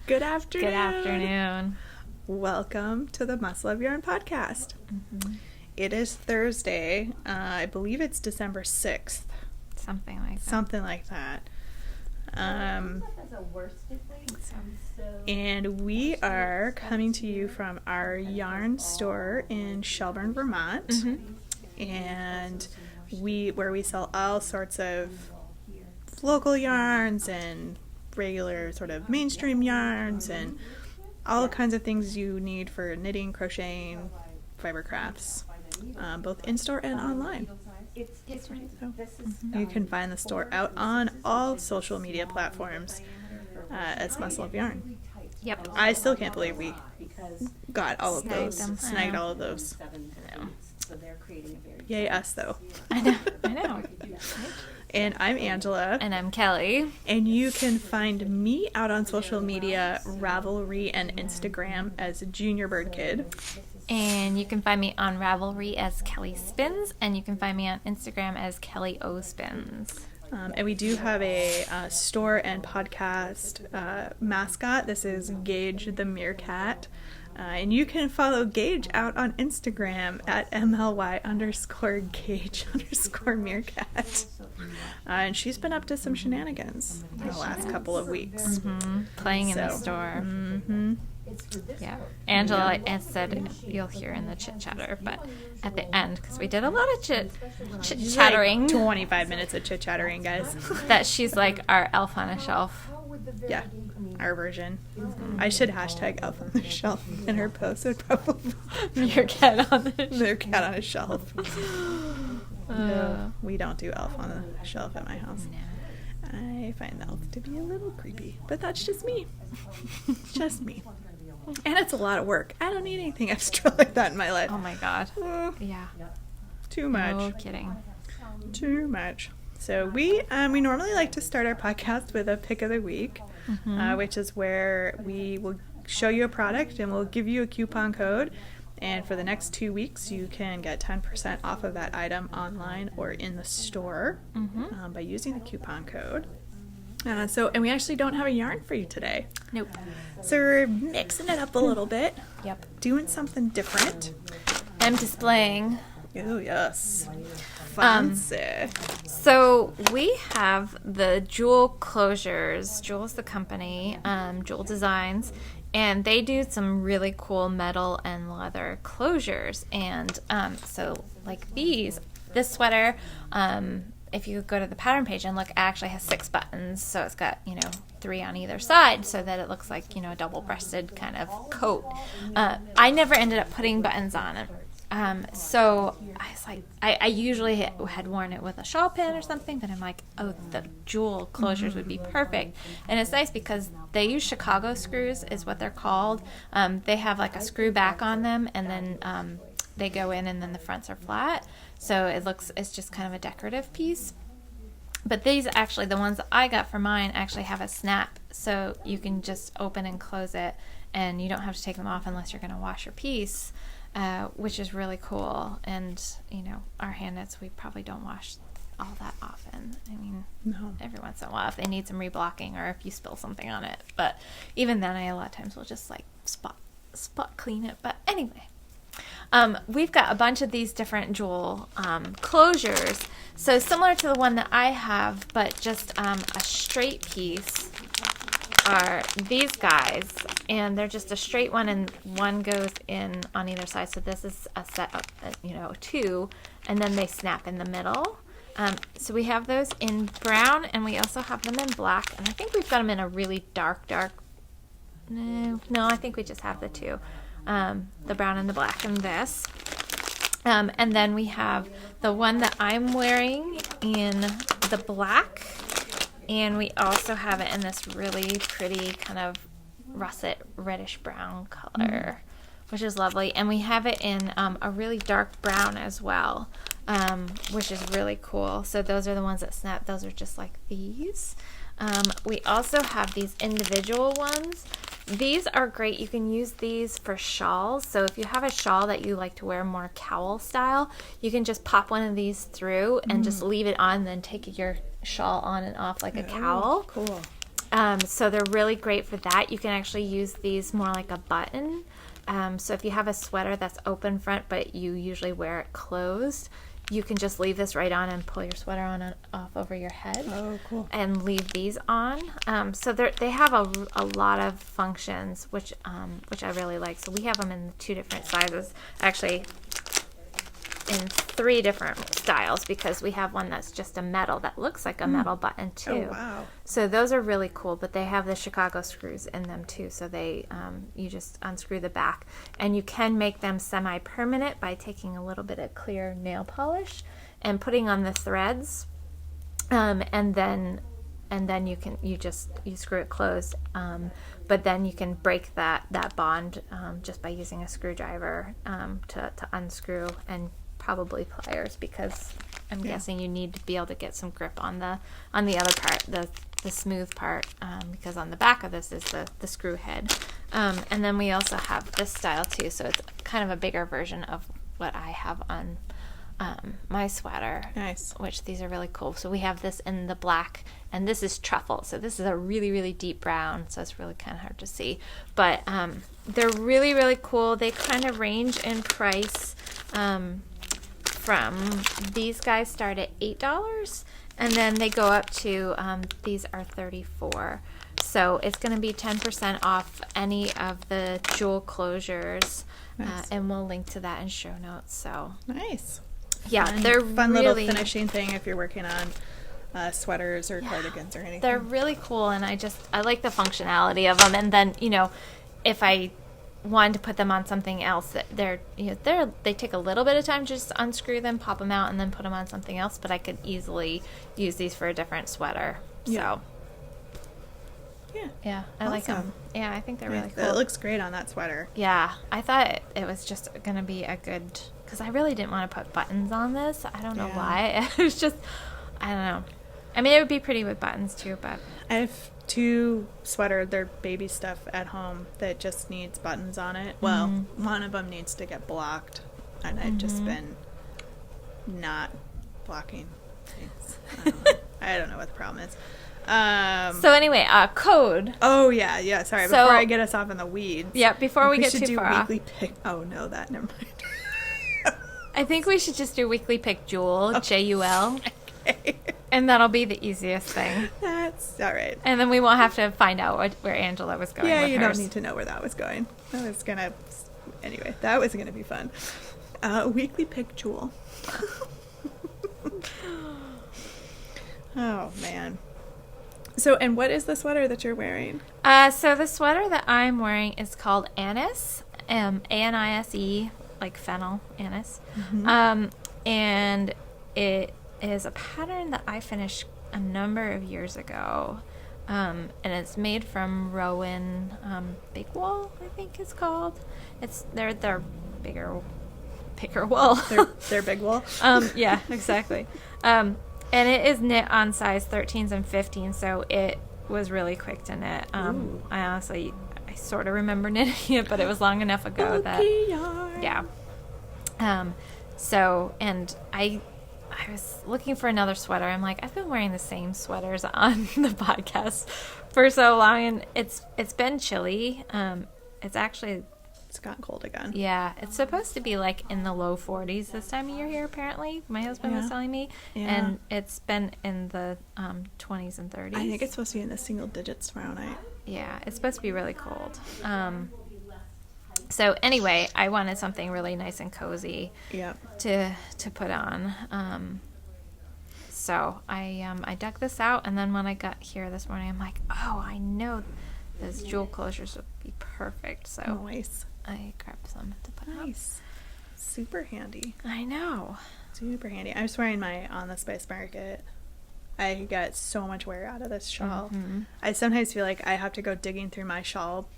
Good afternoon. Good afternoon. Welcome to the Muscle of Yarn podcast. Mm-hmm. It is Thursday. I believe it's December 6th. Something like that. Something like that. And we are coming to you from our yarn store in Shelburne, Vermont. Mm-hmm. And where we sell all sorts of local yarns and regular sort of mainstream yarns and all kinds of things you need for knitting, crocheting, fiber crafts, both in-store and online. So, you can find the store out on all social media platforms as Muscle of Yarn. Yep. I still can't believe we got all of those. Snagged all of those. I know. Yay us, though. I know. And I'm Angela. And I'm Kelly. And you can find me out on social media, Ravelry and Instagram as Junior Bird Kid. And you can find me on Ravelry as Kelly Spins, and you can find me on Instagram as Kelly O Spins. And we do have a store and podcast mascot. This is Gage the Meerkat. And you can follow Gage out on Instagram at MLY_Gage_Meerkat. And she's been up to some shenanigans in the last couple of weeks. Mm-hmm. Playing in the store. Mm-hmm. Yeah. Angela said you'll hear in the chit-chatter, but at the end, because we did a lot of chit-chattering. Like 25 minutes of chit-chattering, guys. That she's like our elf on a shelf. Yeah, our version. Mm-hmm. I should hashtag elf on the shelf in her post. Would probably your cat on the their cat on a shelf. No, we don't do elf on the shelf at my house. No. I find elf to be a little creepy, but that's just me. Just me. And it's a lot of work. I don't need anything extra like that in my life. Oh my god. Yeah. Too much. No kidding. Too much. So we normally like to start our podcast with a pick of the week, which is where we will show you a product and we'll give you a coupon code. And for the next 2 weeks, you can get 10% off of that item online or in the store by using the coupon code. And we actually don't have a yarn for you today. Nope. So we're mixing it up a little bit. Yep. Doing something different. I'm displaying. Oh, yes. Fancy. So we have the Jewel closures. Jewel's the company, Jewel Designs. And they do some really cool metal and leather closures. And so like this sweater, if you go to the pattern page and look, it actually has 6 buttons. So it's got, 3 on either side so that it looks like, a double-breasted kind of coat. I never ended up putting buttons on it. So I was like, I usually had worn it with a shawl pin or something, but I'm like, oh, the Jewel closures would be perfect. And it's nice because they use Chicago screws is what they're called. They have like a screw back on them, and then they go in, and then the fronts are flat. So it's just kind of a decorative piece. But these actually, the ones that I got for mine actually have a snap, so you can just open and close it, and you don't have to take them off unless you're going to wash your piece. Which is really cool. And, our hand knits, we probably don't wash all that often. I mean, no. Every once in a while if they need some reblocking or if you spill something on it. But even then, a lot of times will just like spot clean it. But anyway, we've got a bunch of these different Jewel closures. So similar to the one that I have, but just a straight piece are these guys, and they're just a straight one, and one goes in on either side. So this is a set of 2, and then they snap in the middle. So we have those in brown, and we also have them in black, and I think we've got them in a really dark no, I think we just have the 2, the brown and the black in this. And then we have the one that I'm wearing in the black. And we also have it in this really pretty kind of russet reddish brown color, which is lovely. And we have it in a really dark brown as well, which is really cool. So those are the ones that snap. Those are just like these. We also have these individual ones. These are great. You can use these for shawls. So if you have a shawl that you like to wear more cowl style, you can just pop one of these through and just leave it on, and then take your shawl on and off like a cowl. Cool. So they're really great for that. You can actually use these more like a button. So if you have a sweater that's open front, but you usually wear it closed, you can just leave this right on and pull your sweater on and off over your head. Oh, cool. And leave these on. So they have a lot of functions, which I really like. So we have them in 2 different sizes. Actually, in 3 different styles, because we have one that's just a metal that looks like a metal button too. Oh, wow. So those are really cool, but they have the Chicago screws in them too. So they you just unscrew the back, and you can make them semi-permanent by taking a little bit of clear nail polish and putting on the threads, and then you screw it closed. But then you can break that bond just by using a screwdriver to unscrew, and probably pliers, because I'm guessing you need to be able to get some grip on the other part, the smooth part, because on the back of this is the screw head. And then we also have this style too, so it's kind of a bigger version of what I have on my sweater. Nice. Which these are really cool. So we have this in the black, and this is truffle. So this is a really, really deep brown, so it's really kind of hard to see. But they're really, really cool. They kind of range in price. From these guys start at $8, and then they go up to these are $34. So it's going to be 10% off any of the jewel closures. Nice. And we'll link to that in show notes. So Nice. yeah, Fun, they're fun really, little finishing thing if you're working on sweaters or cardigans or anything. they're really cool, and I like the functionality of them. And then, if I wanted to put them on something else, that they take a little bit of time to just unscrew them, pop them out, and then put them on something else, but I could easily use these for a different sweater. So yeah, I like them. Yeah, I think they're really cool. It looks great on that sweater. Yeah, I thought it was just gonna be a good, because I really didn't want to put buttons on this. I don't know why. It was just, I don't know. I mean, it would be pretty with buttons too, but I have 2 sweaters, they're baby stuff at home that just needs buttons on it. Well, one of them needs to get blocked, and I've just been not blocking things. I don't know what the problem is. So anyway, code. Oh yeah. Sorry, So- before I get us off in the weeds. Yeah, before we get should too do far off. weekly pick. Oh no, that never mind. I think we should just do weekly pick Jewel, Jul, Okay. and that'll be the easiest thing. That's all right. And then we won't have to find out where Angela was going. Yeah, with you hers. don't need to know where that was going. Anyway, that was gonna be fun. Weekly pick Jewel. Oh man. So, and what is the sweater that you're wearing? So the sweater that I'm wearing is called Anise, Anise, like fennel, anise. And it is a pattern that I finished a number of years ago. And it's made from Rowan Big Wool, I think it's called. They're bigger wool. They're big wool. Yeah, exactly. And it is knit on size 13s and 15s, so it was really quick to knit. I sort of remember knitting it, but it was long enough ago that yeah. So, and I was looking for another sweater. I'm like, I've been wearing the same sweaters on the podcast for so long, and it's been chilly. It's gotten cold again. Yeah, it's supposed to be like in the low 40s this time of year here, apparently. My husband was telling me. Yeah. And it's been in the 20s and 30s. I think it's supposed to be in the single digits tomorrow night. Yeah, it's supposed to be really cold. So anyway, I wanted something really nice and cozy to put on. So I dug this out, and then when I got here this morning, I'm like, oh, I know those jewel closures would be perfect. So Nice. I grabbed some to put up. Nice. Super handy. I know. Super handy. I'm just wearing my On the Spice Market. I get so much wear out of this shawl. I sometimes feel like I have to go digging through my shawl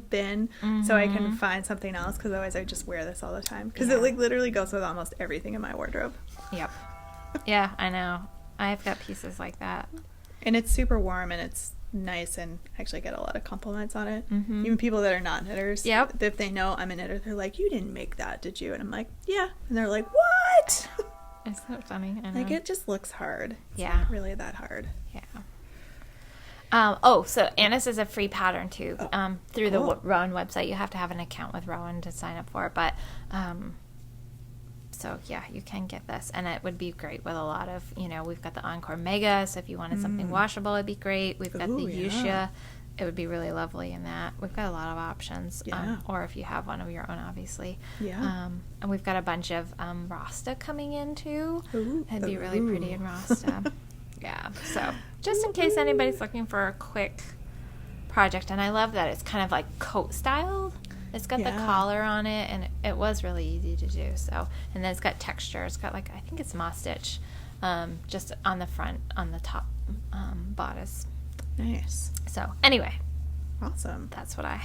bin so I can find something else, because otherwise I just wear this all the time, because it like literally goes with almost everything in my wardrobe. Yep. Yeah, I know. I've got pieces like that. And it's super warm, and it's nice, and I actually get a lot of compliments on it. Even people that are not knitters. Yep. If they know I'm a knitter, they're like, you didn't make that, did you? And I'm like, yeah. And they're like, what? Isn't that funny? I know. Like, it just looks hard. It's Yeah. not really that hard. Yeah. So Annis is a free pattern too, through the Rowan website. You have to have an account with Rowan to sign up for it, but so yeah, you can get this, and it would be great with a lot of, we've got the Encore Mega, so if you wanted something washable, it'd be great. We've got the Fuchsia. It would be really lovely in that. We've got a lot of options, or if you have one of your own, obviously. Yeah. And we've got a bunch of Rasta coming in too. It'd be really pretty in Rasta. Yeah. So just in case anybody's looking for a quick project, and I love that it's kind of like coat styled. It's got the collar on it, and it was really easy to do. So, and then it's got texture. It's got I think it's moss stitch, just on the front, on the top bodice. Nice. So anyway, awesome. That's what I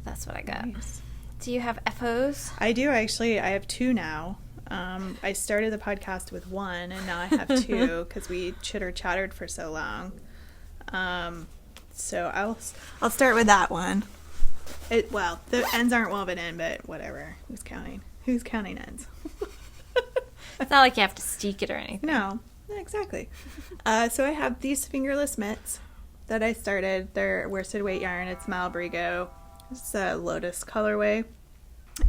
got. Nice. Do you have FOs? I do actually. I have 2 now. I started the podcast with 1, and now I have 2 because we chitter-chattered for so long. So I'll start with that one. The ends aren't woven in, but whatever. Who's counting? Who's counting ends? It's not like you have to steek it or anything. No, exactly. So I have these fingerless mitts that I started. They're worsted weight yarn. It's Malabrigo. It's a Lotus colorway.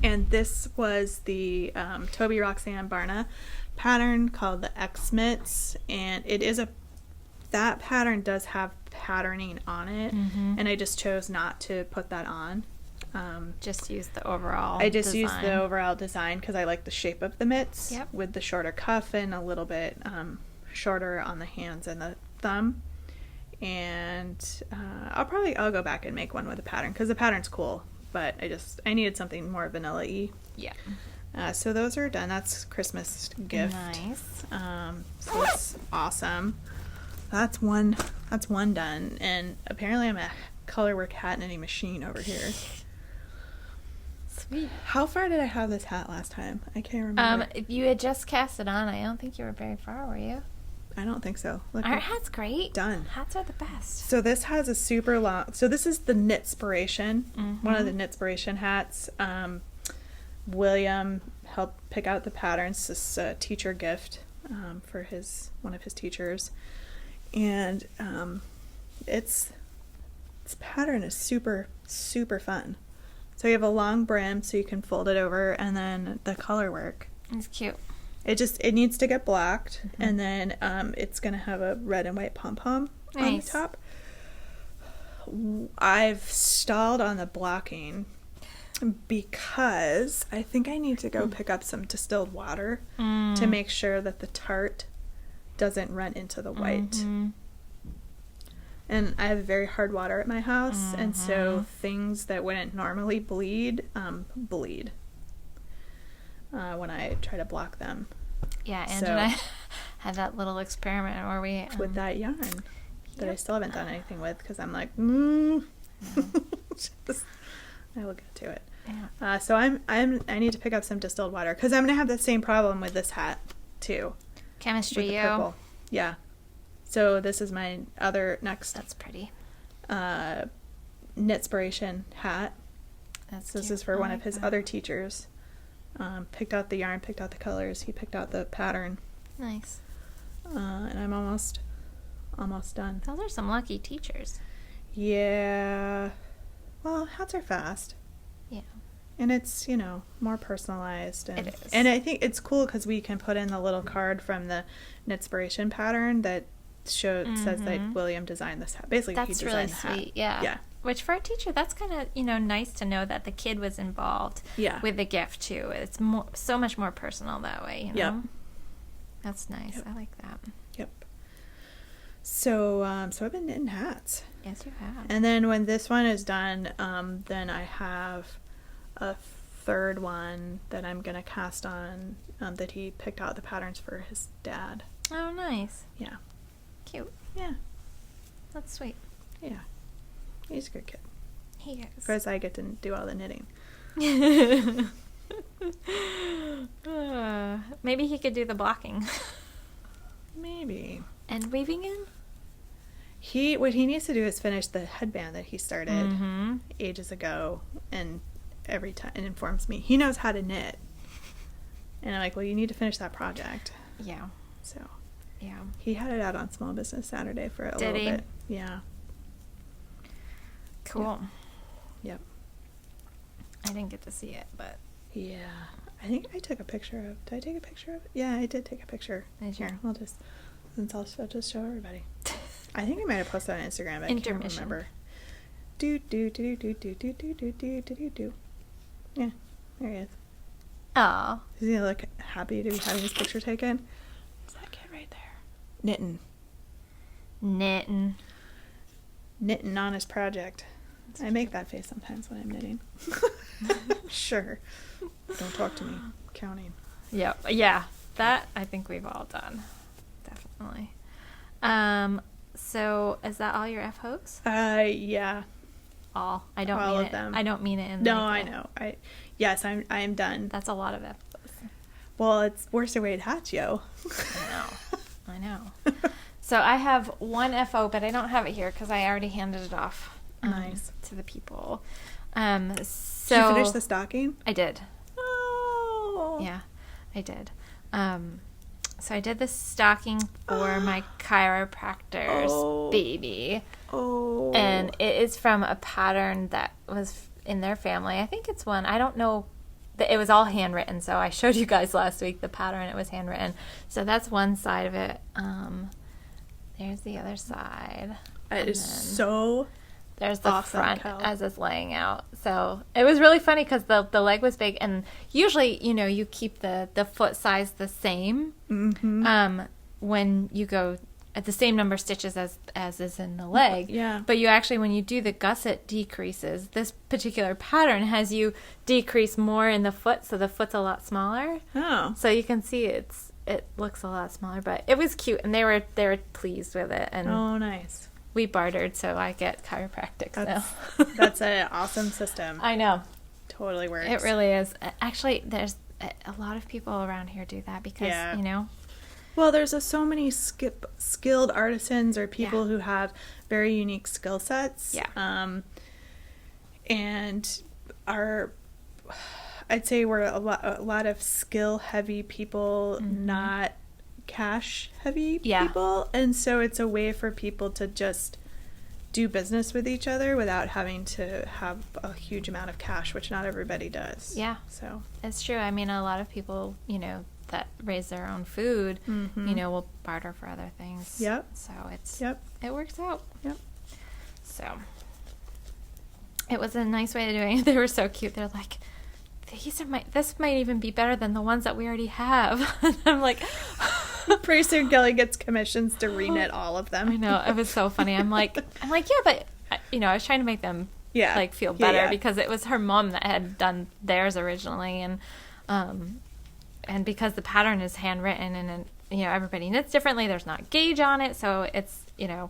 And this was the Toby Roxanne Barna pattern called the X mitts. And that pattern does have patterning on it. Mm-hmm. And I just chose not to put that on. Just use the overall used the overall design because I like the shape of the mitts with the shorter cuff and a little bit shorter on the hands and the thumb. And I'll go back and make one with a pattern because the pattern's cool, but I needed something more vanilla-y. Yeah. So those are done. That's Christmas gift. Nice. So it's awesome. That's one done. And apparently I'm a colorwork hat knitting machine over here. Sweet. How far did I have this hat last time? I can't remember. If you had just cast it on, I don't think you were very far, were you? I don't think so. Our hat's great. Done. Hats are the best. So this has a super long... So this is the Knitspiration. Mm-hmm. One of the Knitspiration hats. William helped pick out the patterns. This is a teacher gift for one of his teachers. And its pattern is super, super fun. So you have a long brim so you can fold it over, and then the color work. It's cute. It needs to get blocked, mm-hmm. and then it's going to have a red and white pom-pom on the top. I've stalled on the blocking because I think I need to go pick up some distilled water to make sure that the tart doesn't run into the white. Mm-hmm. And I have very hard water at my house, and so things that wouldn't normally bleed when I try to block them. Yeah, Ange and I had that little experiment where we... with that yarn that I still haven't done anything with because I'm like, I will get to it. Yeah. So I need to pick up some distilled water because I'm going to have the same problem with this hat, too. Chemistry, yo. Yeah. So this is my other next... That's pretty. Knitspiration hat. That's This is for one of his other teachers. Picked out the yarn, picked out the colors. He picked out the pattern. Nice. And I'm almost done. Those are some lucky teachers. Yeah. Well, hats are fast. Yeah. And it's, more personalized. And, it is. And I think it's cool because we can put in the little card from the Knitspiration pattern that says that William designed this hat. Basically, that's he designed really the hat. Sweet. Yeah. Which for a teacher, that's kind of nice to know that the kid was involved with the gift too. It's so much more personal that way. Yep. That's nice. Yep. I like that. Yep. So I've been knitting hats. Yes, you have. And then when this one is done, then I have a third one that I'm gonna cast on that he picked out the patterns for his dad. Oh, nice. Yeah. Cute. Yeah. That's sweet. Yeah. He's a good kid. He is. Whereas I get to do all the knitting. Maybe he could do the blocking. Maybe. And weaving in? What he needs to do is finish the headband that he started ages ago, and every time it informs me. He knows how to knit. And I'm like, well, you need to finish that project. Yeah. So... yeah. He had it out on Small Business Saturday for a little bit. Yeah. Cool. Yep. I didn't get to see it, but Yeah. I think I took a picture of. Did I take a picture of it? Yeah, I did take a picture. Did you? Here, I'll just show everybody. I think I might have posted on Instagram, but I can't remember. Do. Yeah, there he is. oh, Does he look happy to be having his picture taken? It's that kid right there. Knitting on his project. I make that face sometimes when I'm knitting. Sure. Don't talk to me. Counting. yep, yeah. That I think we've all done, definitely. So is that all your FHOs? Yeah. All. I don't all mean of it. them. I don't mean it. In No, like I know. I am done. That's a lot of FHOs. Well, it's worsted weight hats, yo. I know. So I have one FO, but I don't have it here because I already handed it off. Nice. To the people. So Did you finish the stocking? I did. Oh. Yeah, I did. So I did the stocking for my chiropractor's baby. Oh. And it is from a pattern that was in their family. I think it's one. I don't know. It was all handwritten. So I showed you guys last week the pattern. It was handwritten. So that's one side of it. There's the other side. It is so there's the awesome, front Kel. as it's laying out. So it was really funny because the leg was big, and usually, you keep the foot size the same. Mm-hmm. When you go at the same number of stitches as is in the leg. Yeah. But you actually, when you do the gusset decreases, this particular pattern has you decrease more in the foot, so the foot's a lot smaller. Oh. So you can see it looks a lot smaller, but it was cute, and they were pleased with it, and Oh, nice. we bartered, so I get chiropractic now. That's an awesome system. I know. Totally works. It really is. Actually, there's a lot of people around here do that because, Well, there's so many skilled artisans or people Yeah. who have very unique skill sets. Yeah. And I'd say we're a lot of skill-heavy people, not cash-heavy people. And so it's a way for people to just do business with each other without having to have a huge amount of cash, which not everybody does. Yeah. So It's true. I mean, a lot of people, that raise their own food, will barter for other things. Yep. So it works out. Yep. So it was a nice way of doing it. They were so cute. They're like, this might even be better than the ones that we already have. And I'm like, pretty soon Kelly gets commissions to reknit all of them. I know, it was so funny. I'm like, yeah, but I was trying to make them feel better because it was her mom that had done theirs originally, and because the pattern is handwritten and everybody knits differently, there's not gauge on it, so it's a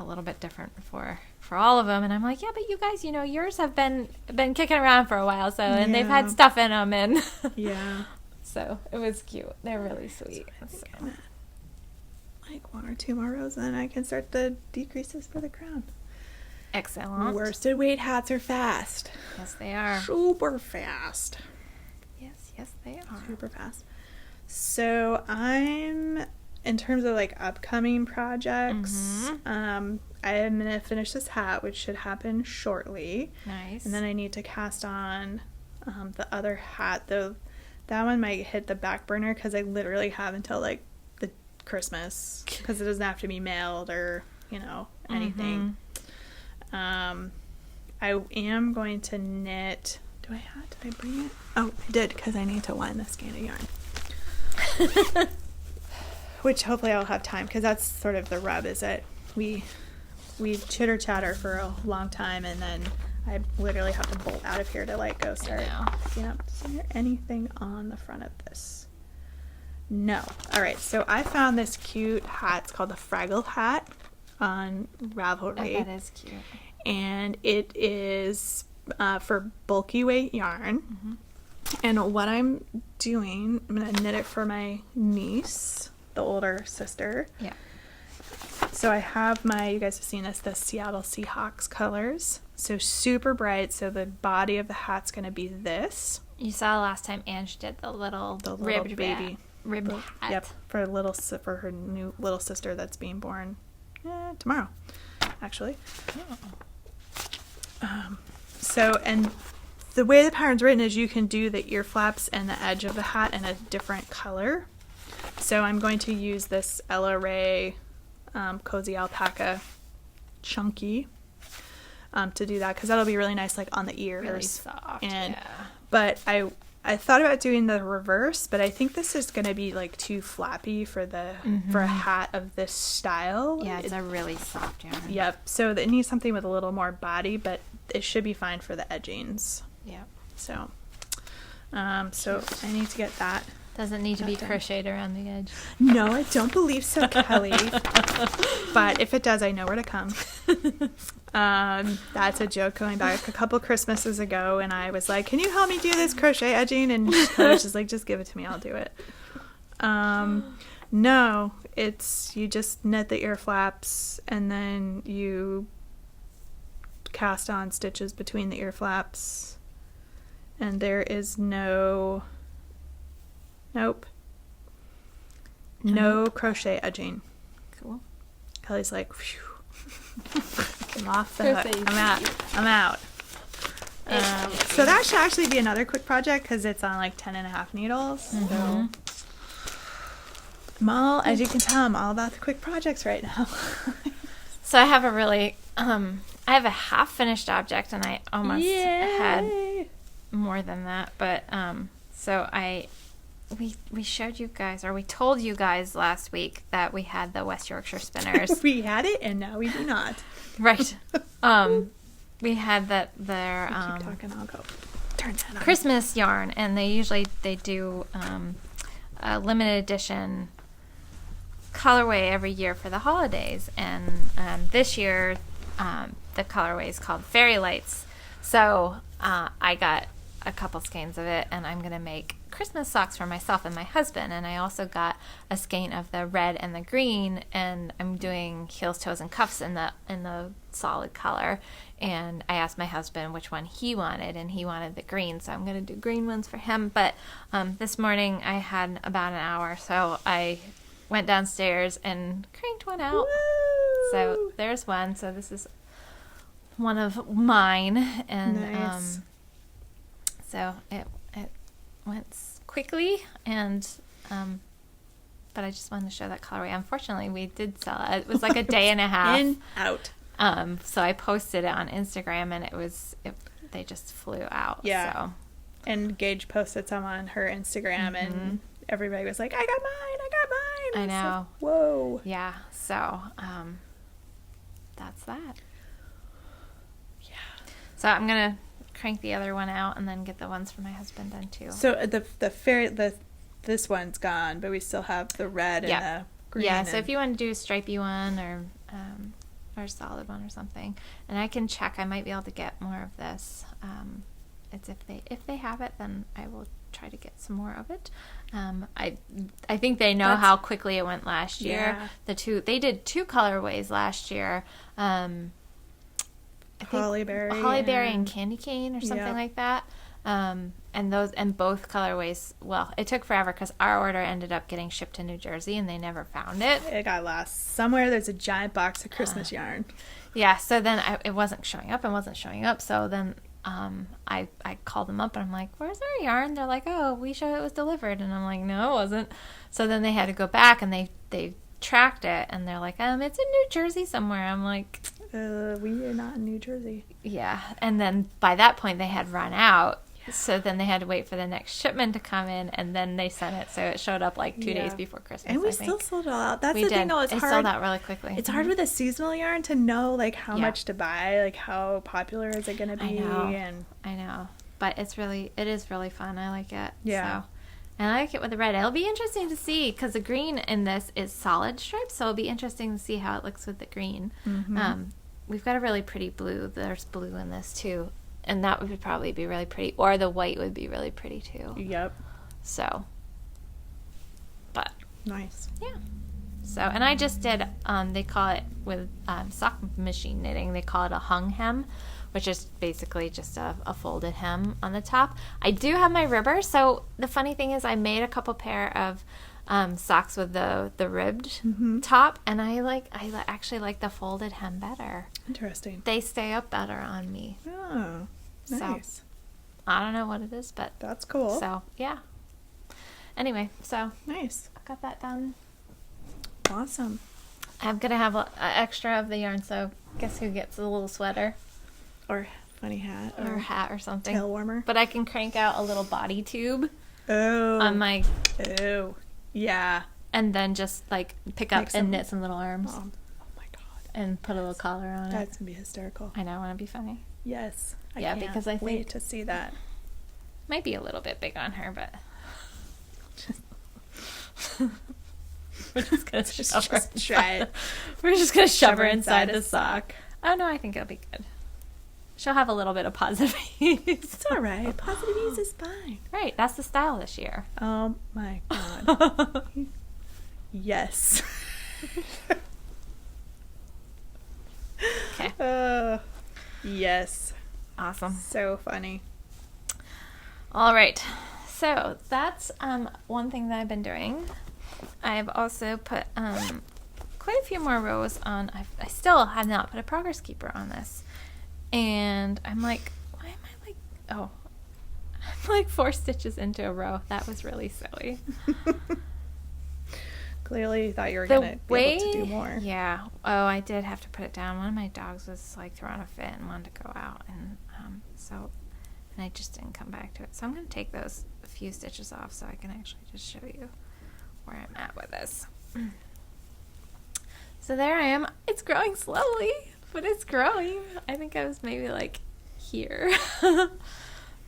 little bit different for all of them. And I'm like, yeah, but you guys, yours have been kicking around for a while, so and they've had stuff in them, and so it was cute. They're really sweet. So. Like 1 or 2 more rows, and then I can start the decreases for the crown. Excellent. Worsted weight hats are fast. Yes, they are. Super fast. Yes, they are. Super fast. So I'm, in terms of like upcoming projects, I'm gonna finish this hat, which should happen shortly. Nice. And then I need to cast on the other hat. Though that one might hit the back burner because I literally have until like the Christmas, because it doesn't have to be mailed or anything. I am going to knit. Did I bring it? Oh, I did, because I need to wind the skein of yarn. Which hopefully I'll have time, because that's sort of the rub, is that we chitter chatter for a long time, and then I literally have to bolt out of here to go start. Yep. Is there anything on the front of this? No. All right. So I found this cute hat. It's called the Fraggle hat on Ravelry. Oh, that is cute. And it is for bulky weight yarn. And what I'm doing, I'm going to knit it for my niece, the older sister. Yeah. So I have you guys have seen this, the Seattle Seahawks colors. So super bright. So the body of the hat's going to be this. You saw last time Ange did the little ribbed baby. Ribbed hat. Yep. For her new little sister that's being born tomorrow, actually. Oh. And the way the pattern's written is you can do the ear flaps and the edge of the hat in a different color. So I'm going to use this Ella Ray Cozy Alpaca Chunky to do that, because that'll be really nice, like on the ears. Really soft. But I thought about doing the reverse, but I think this is going to be like too flappy for for a hat of this style. Yeah, it's a really soft yarn. Yep. So it needs something with a little more body, but it should be fine for the edgings. Yeah. So I need to get that. Doesn't need to be crocheted around the edge. No, I don't believe so, Kelly. But if it does, I know where to come. That's a joke going back a couple Christmases ago, and I was like, can you help me do this crochet edging? And Kelly was just like, just give it to me, I'll do it. No, it's you just knit the ear flaps, and then you cast on stitches between the ear flaps, and there is no crochet edging. Cool. Kelly's like, phew. I'm off the hook. I'm out. So that should actually be another quick project, because it's on like 10.5 needles. So as you can tell, I'm all about the quick projects right now. So I have a really I have a half finished object, and I almost had more than that, but we showed you guys, or we told you guys last week that we had the West Yorkshire spinners. We had it, and now we do not. Right. We had their keep talking, I'll go turn that on. Christmas yarn, and they do a limited edition colorway every year for the holidays, and this year the colorway is called Fairy Lights. So I got a couple skeins of it, and I'm gonna make Christmas socks for myself and my husband. And I also got a skein of the red and the green, and I'm doing heels, toes, and cuffs in the solid color. And I asked my husband which one he wanted, and he wanted the green, so I'm gonna do green ones for him. But this morning I had about an hour, so I went downstairs and cranked one out. Woo! So there's one. So this is one of mine, and nice. So it went quickly, and but I just wanted to show that colorway. Unfortunately, we did sell it. It was like a day and a half. In, out. So I posted it on Instagram, and they just flew out. Yeah. So. And Gage posted some on her Instagram, and everybody was like, I got mine. I know. Like, whoa. Yeah. So that's that. Yeah. So I'm gonna crank the other one out and then get the ones for my husband done too. So this one's gone, but we still have the red and the green. Yeah, so if you want to do a stripey one or a solid one or something, and I can check, I might be able to get more of this. It's if they have it, then I will try to get some more of it. I think they know how quickly it went last year. Yeah. They did 2 colorways last year. Hollyberry and candy cane or something like that. And both colorways, well, it took forever because our order ended up getting shipped to New Jersey and they never found it. It got lost. Somewhere there's a giant box of Christmas yarn. Yeah, so then it wasn't showing up. So then I called them up and I'm like, where's our yarn? They're like, oh, we showed it was delivered. And I'm like, no, it wasn't. So then they had to go back and they tracked it and they're like, it's in New Jersey somewhere. I'm like, we are not in New Jersey. Yeah, and then by that point they had run out. So then they had to wait for the next shipment to come in, and then they sent it. So it showed up like 2 days before Christmas. And we still sold it all out. That's the thing, though. It's hard. It sold out really quickly. It's hard with a seasonal yarn to know like how much to buy, like how popular is it going to be. I know, but it is really fun. I like it. Yeah. So, and I like it with the red. It'll be interesting to see because the green in this is solid stripes, so it'll be interesting to see how it looks with the green. Mm-hmm. We've got a really pretty blue. There's blue in this too. And that would probably be really pretty. Or the white would be really pretty, too. Yep. So. But. Nice. Yeah. So, and I just did, they call it, with sock machine knitting, they call it a hung hem, which is basically just a folded hem on the top. I do have my ribber. So, the funny thing is I made a couple pair of socks with the ribbed top, and I actually like the folded hem better. Interesting. They stay up better on me. Oh, nice. So, I don't know what it is, but that's cool. So yeah. Anyway, so nice. I got that done. Awesome. I'm gonna have an extra of the yarn, so guess who gets a little sweater or funny hat or hat or something. Tail warmer. But I can crank out a little body tube. Oh. On my. Oh. Yeah. And then just like pick up and knit some little arms. Oh my god. And put a little collar on it. That's gonna be hysterical. I know. I want to be funny. Yes. I can't because I think wait to see that. Might be a little bit big on her, but. We're just gonna try it. We're just gonna shove her inside the sock. Oh no, I think it'll be good. She'll have a little bit of positive ease. It's all right. Positive ease is fine. Right, that's the style this year. Oh my god. Yes. Okay. Yes. Awesome. So funny. All right. So that's one thing that I've been doing. I've also put quite a few more rows on. I still have not put a progress keeper on this. And I'm like, why am I like, oh, I'm like 4 stitches into a row. That was really silly. Clearly you thought you were going to be able to do more. Yeah. Oh, I did have to put it down. One of my dogs was like throwing a fit and wanted to go out. And and I just didn't come back to it. So I'm going to take those few stitches off so I can actually just show you where I'm at with this. So there I am. It's growing slowly, but it's growing. I think I was maybe like here.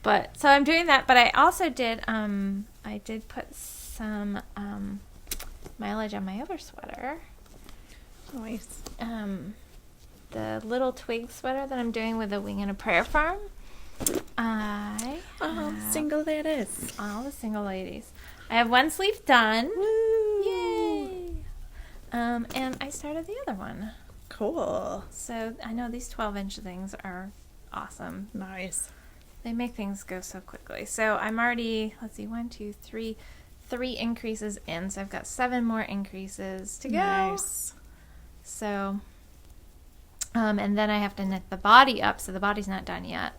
But so I'm doing that, but I also did put some mileage on my other sweater. Nice. The little twig sweater that I'm doing with a Wing and a Prayer Farm. Single ladies. All the single ladies. I have one sleeve done. Woo! Yay! And I started the other one. Cool. So I know these 12-inch things are awesome. Nice. They make things go so quickly. So I'm already, let's see, 1, 2, 3 increases in. So I've got 7 more increases to go. Nice. So, and then I have to knit the body up. So the body's not done yet.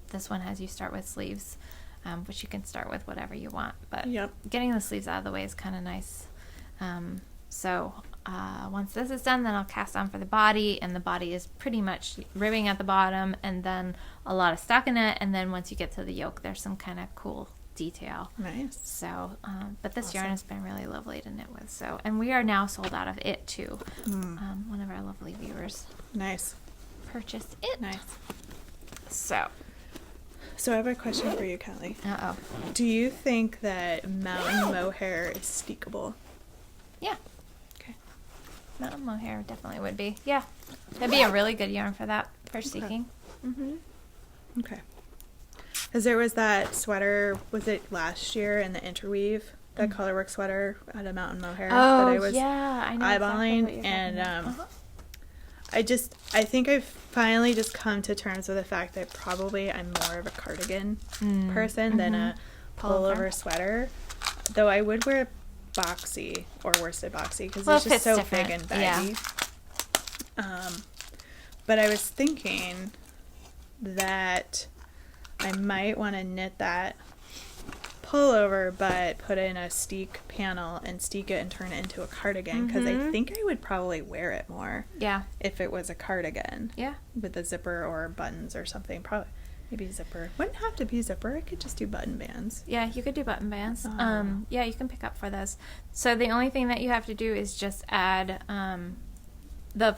This one has you start with sleeves, which you can start with whatever you want. But getting the sleeves out of the way is kind of nice. So once this is done, then I'll cast on for the body, and the body is pretty much ribbing at the bottom and then a lot of stockinette, and then once you get to the yoke, there's some kind of cool detail. Nice. So, but this yarn has been really lovely to knit with. So, and we are now sold out of it too. One of our lovely viewers purchased it. Nice. So I have a question for you, Kelly. Uh-oh. Do you think that mountain mohair is steekable? Yeah. Mountain mohair definitely would be. Yeah. That'd be a really good yarn for that, for steeking. Okay. Because there was that sweater, was it last year in the interweave? That colorwork sweater out of mountain mohair that I was I know eyeballing. exactly what you're talking about. I think I've finally just come to terms with the fact that probably I'm more of a cardigan person than a pullover sweater. Though I would wear boxy or worsted boxy because it's just so big and baggy. Yeah. But I was thinking that I might want to knit that pullover but put in a steek panel and steek it and turn it into a cardigan because I think I would probably wear it more if it was a cardigan with a zipper or buttons or something. Probably maybe zipper. Wouldn't have to be zipper. I could just do button bands. Yeah, you could do button bands. Yeah, you can pick up for those. So the only thing that you have to do is just add the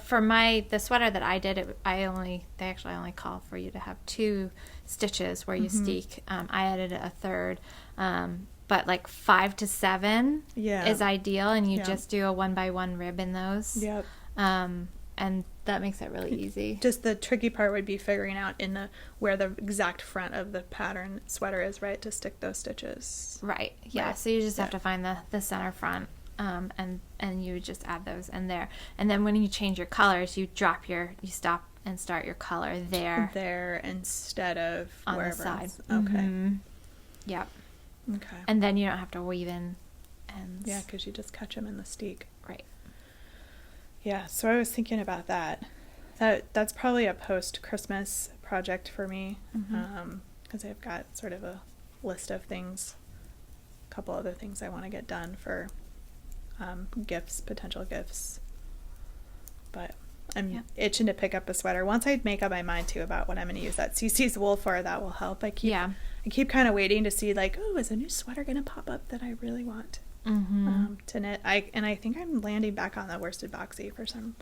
sweater that I did. They actually only call for you to have 2 stitches where you steek. I added a third, but like 5 to 7 is ideal, and you just do a 1x1 rib in those. Yep. And that makes it really easy. Just the tricky part would be figuring out where the exact front of the pattern sweater is, right, to stick those stitches. Right. Yeah. Right. So you just have to find the center front, and you would just add those in there. And then when you change your colors, you stop and start your color there instead of on wherever the side. Okay. Yep. Okay. And then you don't have to weave in ends. Yeah, because you just catch them in the steak. Right. Yeah, so I was thinking about that. That's probably a post-Christmas project for me, because I've got sort of a list of things, a couple other things I want to get done for gifts, potential gifts. But I'm itching to pick up a sweater. Once I make up my mind too about what I'm going to use that CC's wool for, that will help. I keep kind of waiting to see, like, oh, is a new sweater going to pop up that I really want to knit? I think I'm landing back on the worsted boxy for some.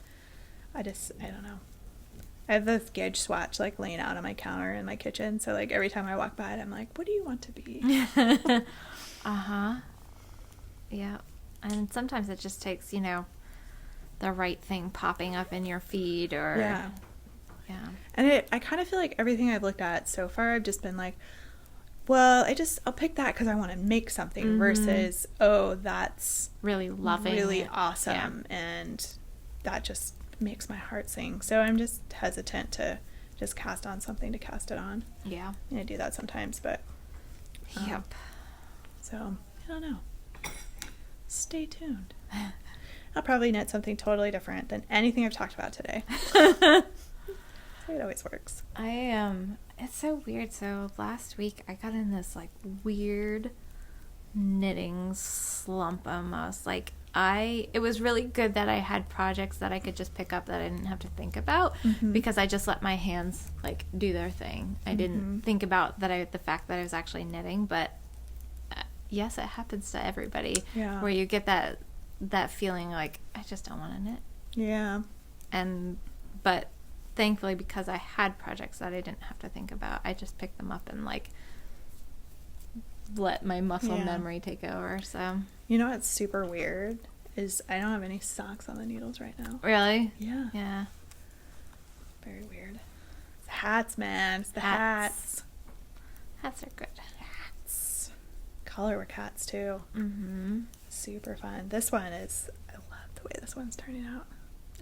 I don't know. I have this gauge swatch like laying out on my counter in my kitchen, so like every time I walk by it, I'm like, what do you want to be? Yeah. And sometimes it just takes, the right thing popping up in your feed or... Yeah. And I kind of feel like everything I've looked at so far, I've just been like, well, I'll pick that because I want to make something versus, oh, that's really loving really it. awesome. Yeah. And that just makes my heart sing. So I'm just hesitant to just cast on something to cast it on. Yeah. I do that sometimes, but... Yep. So, I don't know. Stay tuned. I'll probably knit something totally different than anything I've talked about today. It always works. It's so weird. So last week I got in this like weird knitting slump almost. Like it was really good that I had projects that I could just pick up that I didn't have to think about because I just let my hands like do their thing. I didn't think about the fact that I was actually knitting, but yes, it happens to everybody where you get that feeling like I just don't want to knit. Yeah. But thankfully, because I had projects that I didn't have to think about, I just picked them up and like let my muscle memory take over. So you know what's super weird is I don't have any socks on the needles right now. Really? Yeah. Yeah. Very weird. It's hats, man. It's the hats. Hats are good. Hats. Colorwork hats too. Super fun. This one is, I love the way this one's turning out.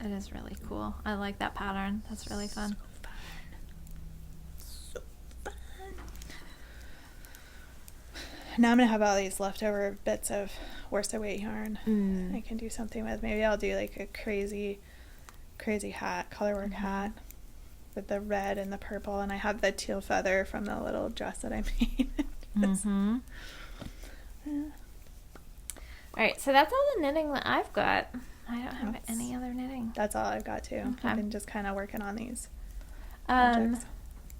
It is really cool. I like that pattern. That's really fun. So fun. Now I'm going to have all these leftover bits of worsted weight yarn I can do something with. Maybe I'll do like a crazy hat, colorwork hat with the red and the purple. And I have the teal feather from the little dress that I made. All right, so that's all the knitting that I've got. I don't have any other knitting. That's all I've got too. Okay. I've been just kind of working on these projects.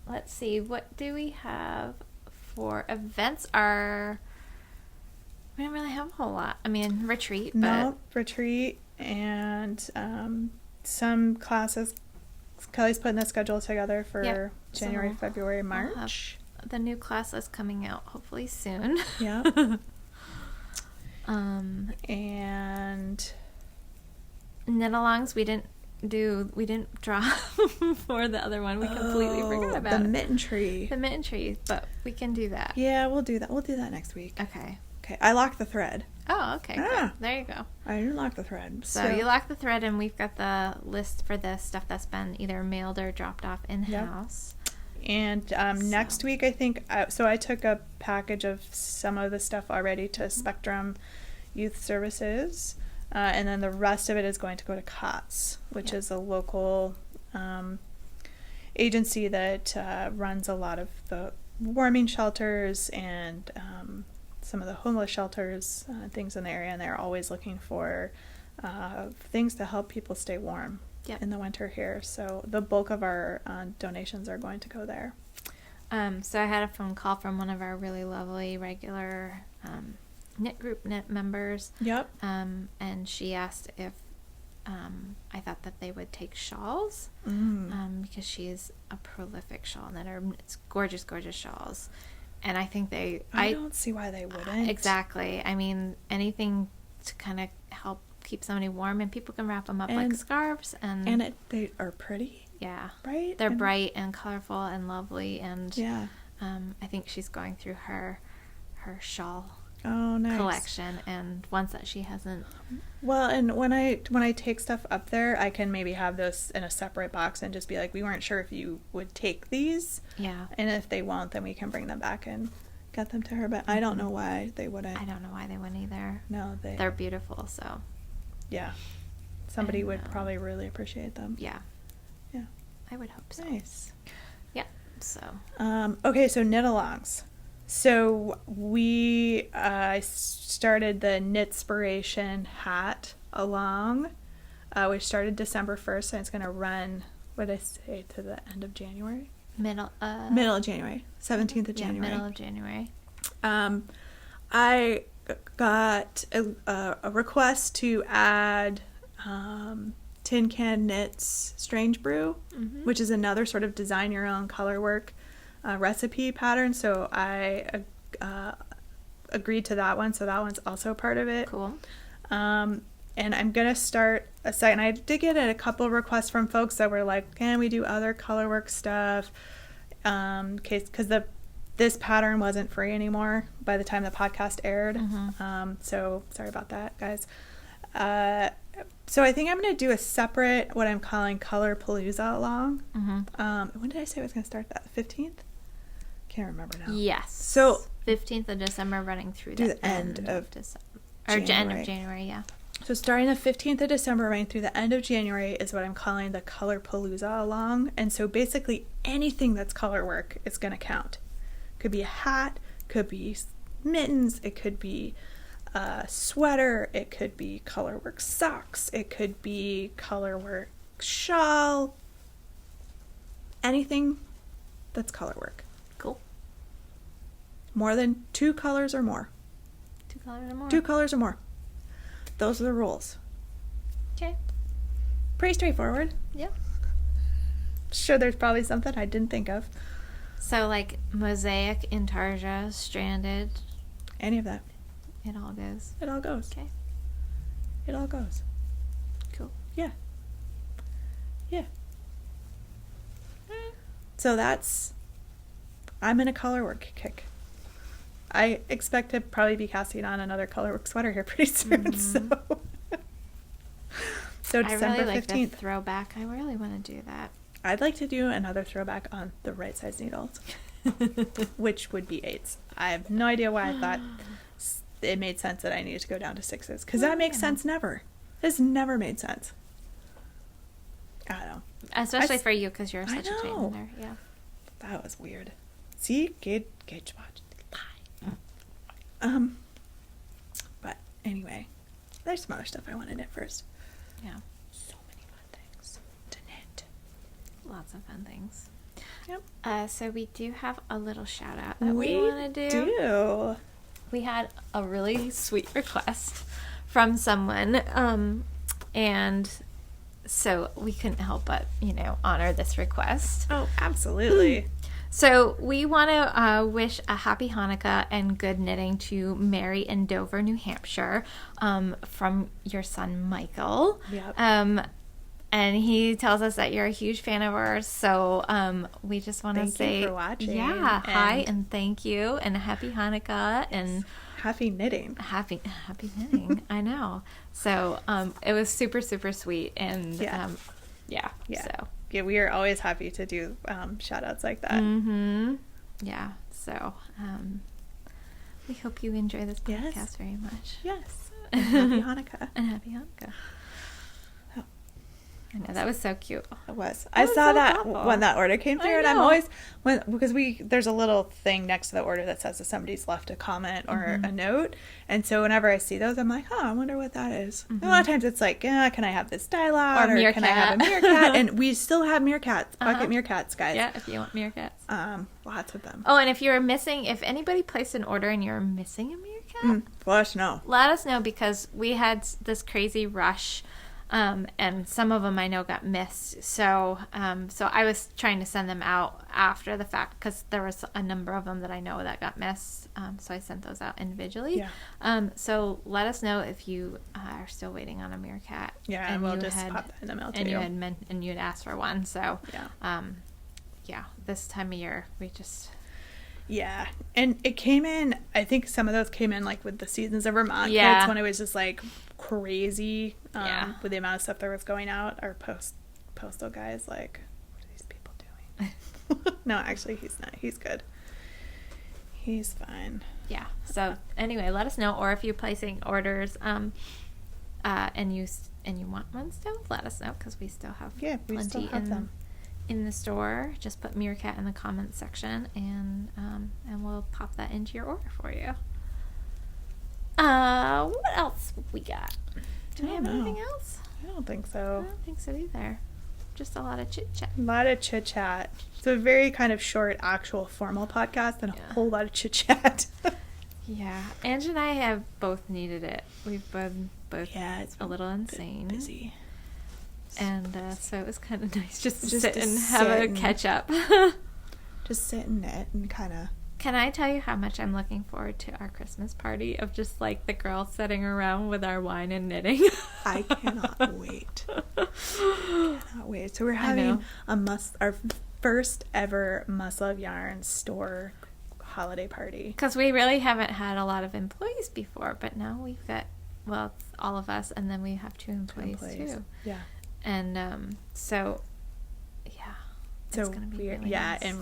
Let's see, what do we have for events? We don't really have a whole lot. I mean, retreat, but... No, retreat and some classes. Kelly's putting the schedule together for January, February, March. We'll have the new class is coming out hopefully soon. Yeah. And knit-alongs we didn't draw for the other one. We completely forgot about the mitten tree. The mitten tree, but we can do that. Yeah, we'll do that. We'll do that next week. Okay. I locked the thread. Oh, okay. Good. There you go. I didn't lock the thread. So you lock the thread, and we've got the list for the stuff that's been either mailed or dropped off in-house. Yep. And next week, I think, so I took a package of some of the stuff already to Spectrum Youth Services, and then the rest of it is going to go to COTS, which is a local agency that runs a lot of the warming shelters and some of the homeless shelters, things in the area, and they're always looking for things to help people stay warm in the winter here. So the bulk of our donations are going to go there. So I had a phone call from one of our really lovely regular knit members. Yep. And she asked if I thought that they would take shawls because she is a prolific shawl knitter. It's gorgeous, gorgeous shawls. And I think I don't see why they wouldn't. Exactly. I mean, anything to kind of help keep somebody warm, and people can wrap them up like scarves. And they are pretty. Yeah. Right? They're bright and colorful and lovely. And I think she's going through her shawl collection, and ones that she hasn't. Well, and when I take stuff up there, I can maybe have those in a separate box and just be like, we weren't sure if you would take these. Yeah. And if they won't, then we can bring them back and get them to her, but I don't know why they wouldn't. I don't know why they wouldn't either. No, they're beautiful, so. Yeah. Somebody would probably really appreciate them. Yeah. Yeah. I would hope so. Nice. Yeah, so. Okay, so knit-alongs. So we started the Knitspiration hat along, which started December 1st, and it's going to run, what did I say, to the end of January? Middle of January. 17th of January. Yeah, middle of January. I got a request to add Tin Can Knits Strange Brew, which is another sort of design your own color work recipe pattern. So I agreed to that one. So that one's also part of it. Cool. And I'm going to start a site. And I did get a couple requests from folks that were like, can we do other color work stuff? Because this pattern wasn't free anymore by the time the podcast aired. So sorry about that, guys. So I think I'm going to do a separate, what I'm calling Color Palooza along. When did I say I was going to start that? The 15th? Can't remember now. Yes. So 15th of December running through the end of December. Or end of January, yeah. So starting the 15th of December running through the end of January is what I'm calling the Color Palooza along. And so basically anything that's color work is going to count. Could be a hat, could be mittens, it could be a sweater, it could be color work socks, it could be color work shawl, anything that's color work. Cool. More than 2 colors or more. 2 colors or more. 2 colors or more. Those are the rules. Okay. Pretty straightforward. Yep. Sure, there's probably something I didn't think of. So, like, mosaic, intarsia, stranded. Any of that. It all goes. It all goes. Okay. It all goes. Cool. Yeah. Yeah. So I'm in a color work kick. I expect to probably be casting on another color work sweater here pretty soon. So December 15th. I really like the throwback. I really want to do that. I'd like to do another throwback on the right size needles, which would be 8s. I have no idea why I thought it made sense that I needed to go down to 6s, because that makes sense never. It's never made sense. I don't know. Especially for you, because you're such a tight there. Yeah. That was weird. See? Gauge watch. But anyway, there's some other stuff I want to knit first. Yeah. So many fun things to knit. Lots of fun things. Yep. So we do have a little shout out that we want to do. We had a really sweet request from someone, and so we couldn't help but, honor this request. Oh, absolutely. So we want to wish a happy Hanukkah and good knitting to Mary in Dover, New Hampshire, from your son Michael. Yep. And he tells us that you're a huge fan of ours, so we just want to say, thank you for watching. Yeah, hi and thank you, and happy Hanukkah and happy knitting. Happy knitting. I know. So it was super, super sweet, and yeah. So. Yeah, we are always happy to do shout outs like that. Mm-hmm. Yeah, so we hope you enjoy this podcast very much. Yes. And happy Hanukkah. And happy Hanukkah. Oh. I know, that was so cute. It was. I saw so that thoughtful. When that order came through, and I'm always, because there's a little thing next to the order that says if somebody's left a comment or a note, and so whenever I see those, I'm like, I wonder what that is. A lot of times it's like, can I have this dialogue, or can I have a meerkat? And we still have meerkats, bucket meerkats, guys. Yeah, if you want meerkats. Lots of them. Oh, and if anybody placed an order and you're missing a meerkat, let us know. Let us know, because we had this crazy rush. And some of them I know got missed. So I was trying to send them out after the fact, because there was a number of them that I know that got missed. So I sent those out individually. Yeah. So let us know if you are still waiting on a meerkat. Yeah, and we'll just pop that in the mail too. And you had asked for one. So yeah. This time of year we just. Yeah, and it came in, I think some of those came in like with the Seasons of Vermont. Yeah. That's when it was just like crazy with the amount of stuff that was going out. Our postal guys, like, what are these people doing? No, actually he's not. He's good. He's fine. Yeah. So anyway, let us know, or if you're placing orders, and you want one still, let us know, because we still have we plenty still have them in the store. Just put Meerkat in the comments section, and we'll pop that into your order for you. What else we got? Do we have anything else? I don't think so. I don't think so either. Just a lot of chit chat. A lot of chit chat. It's a very kind of short, actual, formal podcast, and a whole lot of chit chat. Yeah, Ange and I have both needed it. We've been both it's a little insane, busy, and so it was kind of nice just to sit and have a catch up. Just sit and knit and kind of. Can I tell you how much I'm looking forward to our Christmas party of just like the girls sitting around with our wine and knitting? I cannot wait. Cannot wait. So we're having our first ever Muscle of Yarn store holiday party. Because we really haven't had a lot of employees before, but now we've got, well, it's all of us, and then we have two employees too. Yeah. And so, yeah. So it's going to be really nice. And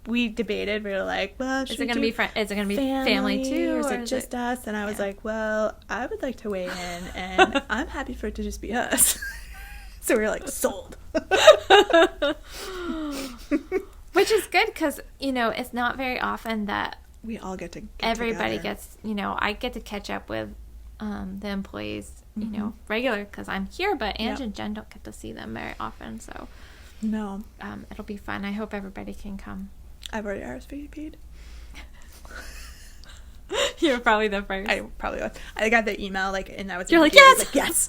we debated. We were like, well, is it going to be family too, or is it just us? And I was like, well, I would like to weigh in, and I'm happy for it to just be us. So we were like, sold. Which is good, because it's not very often that we all get to everybody together. gets, I get to catch up with the employees, regular, because I'm here, but Ange and Jen don't get to see them very often, so no, it'll be fun. I hope everybody can come. I've already RSVP'd. You're probably the first. I probably was. I got the email, and I was You're like, yes! Yes!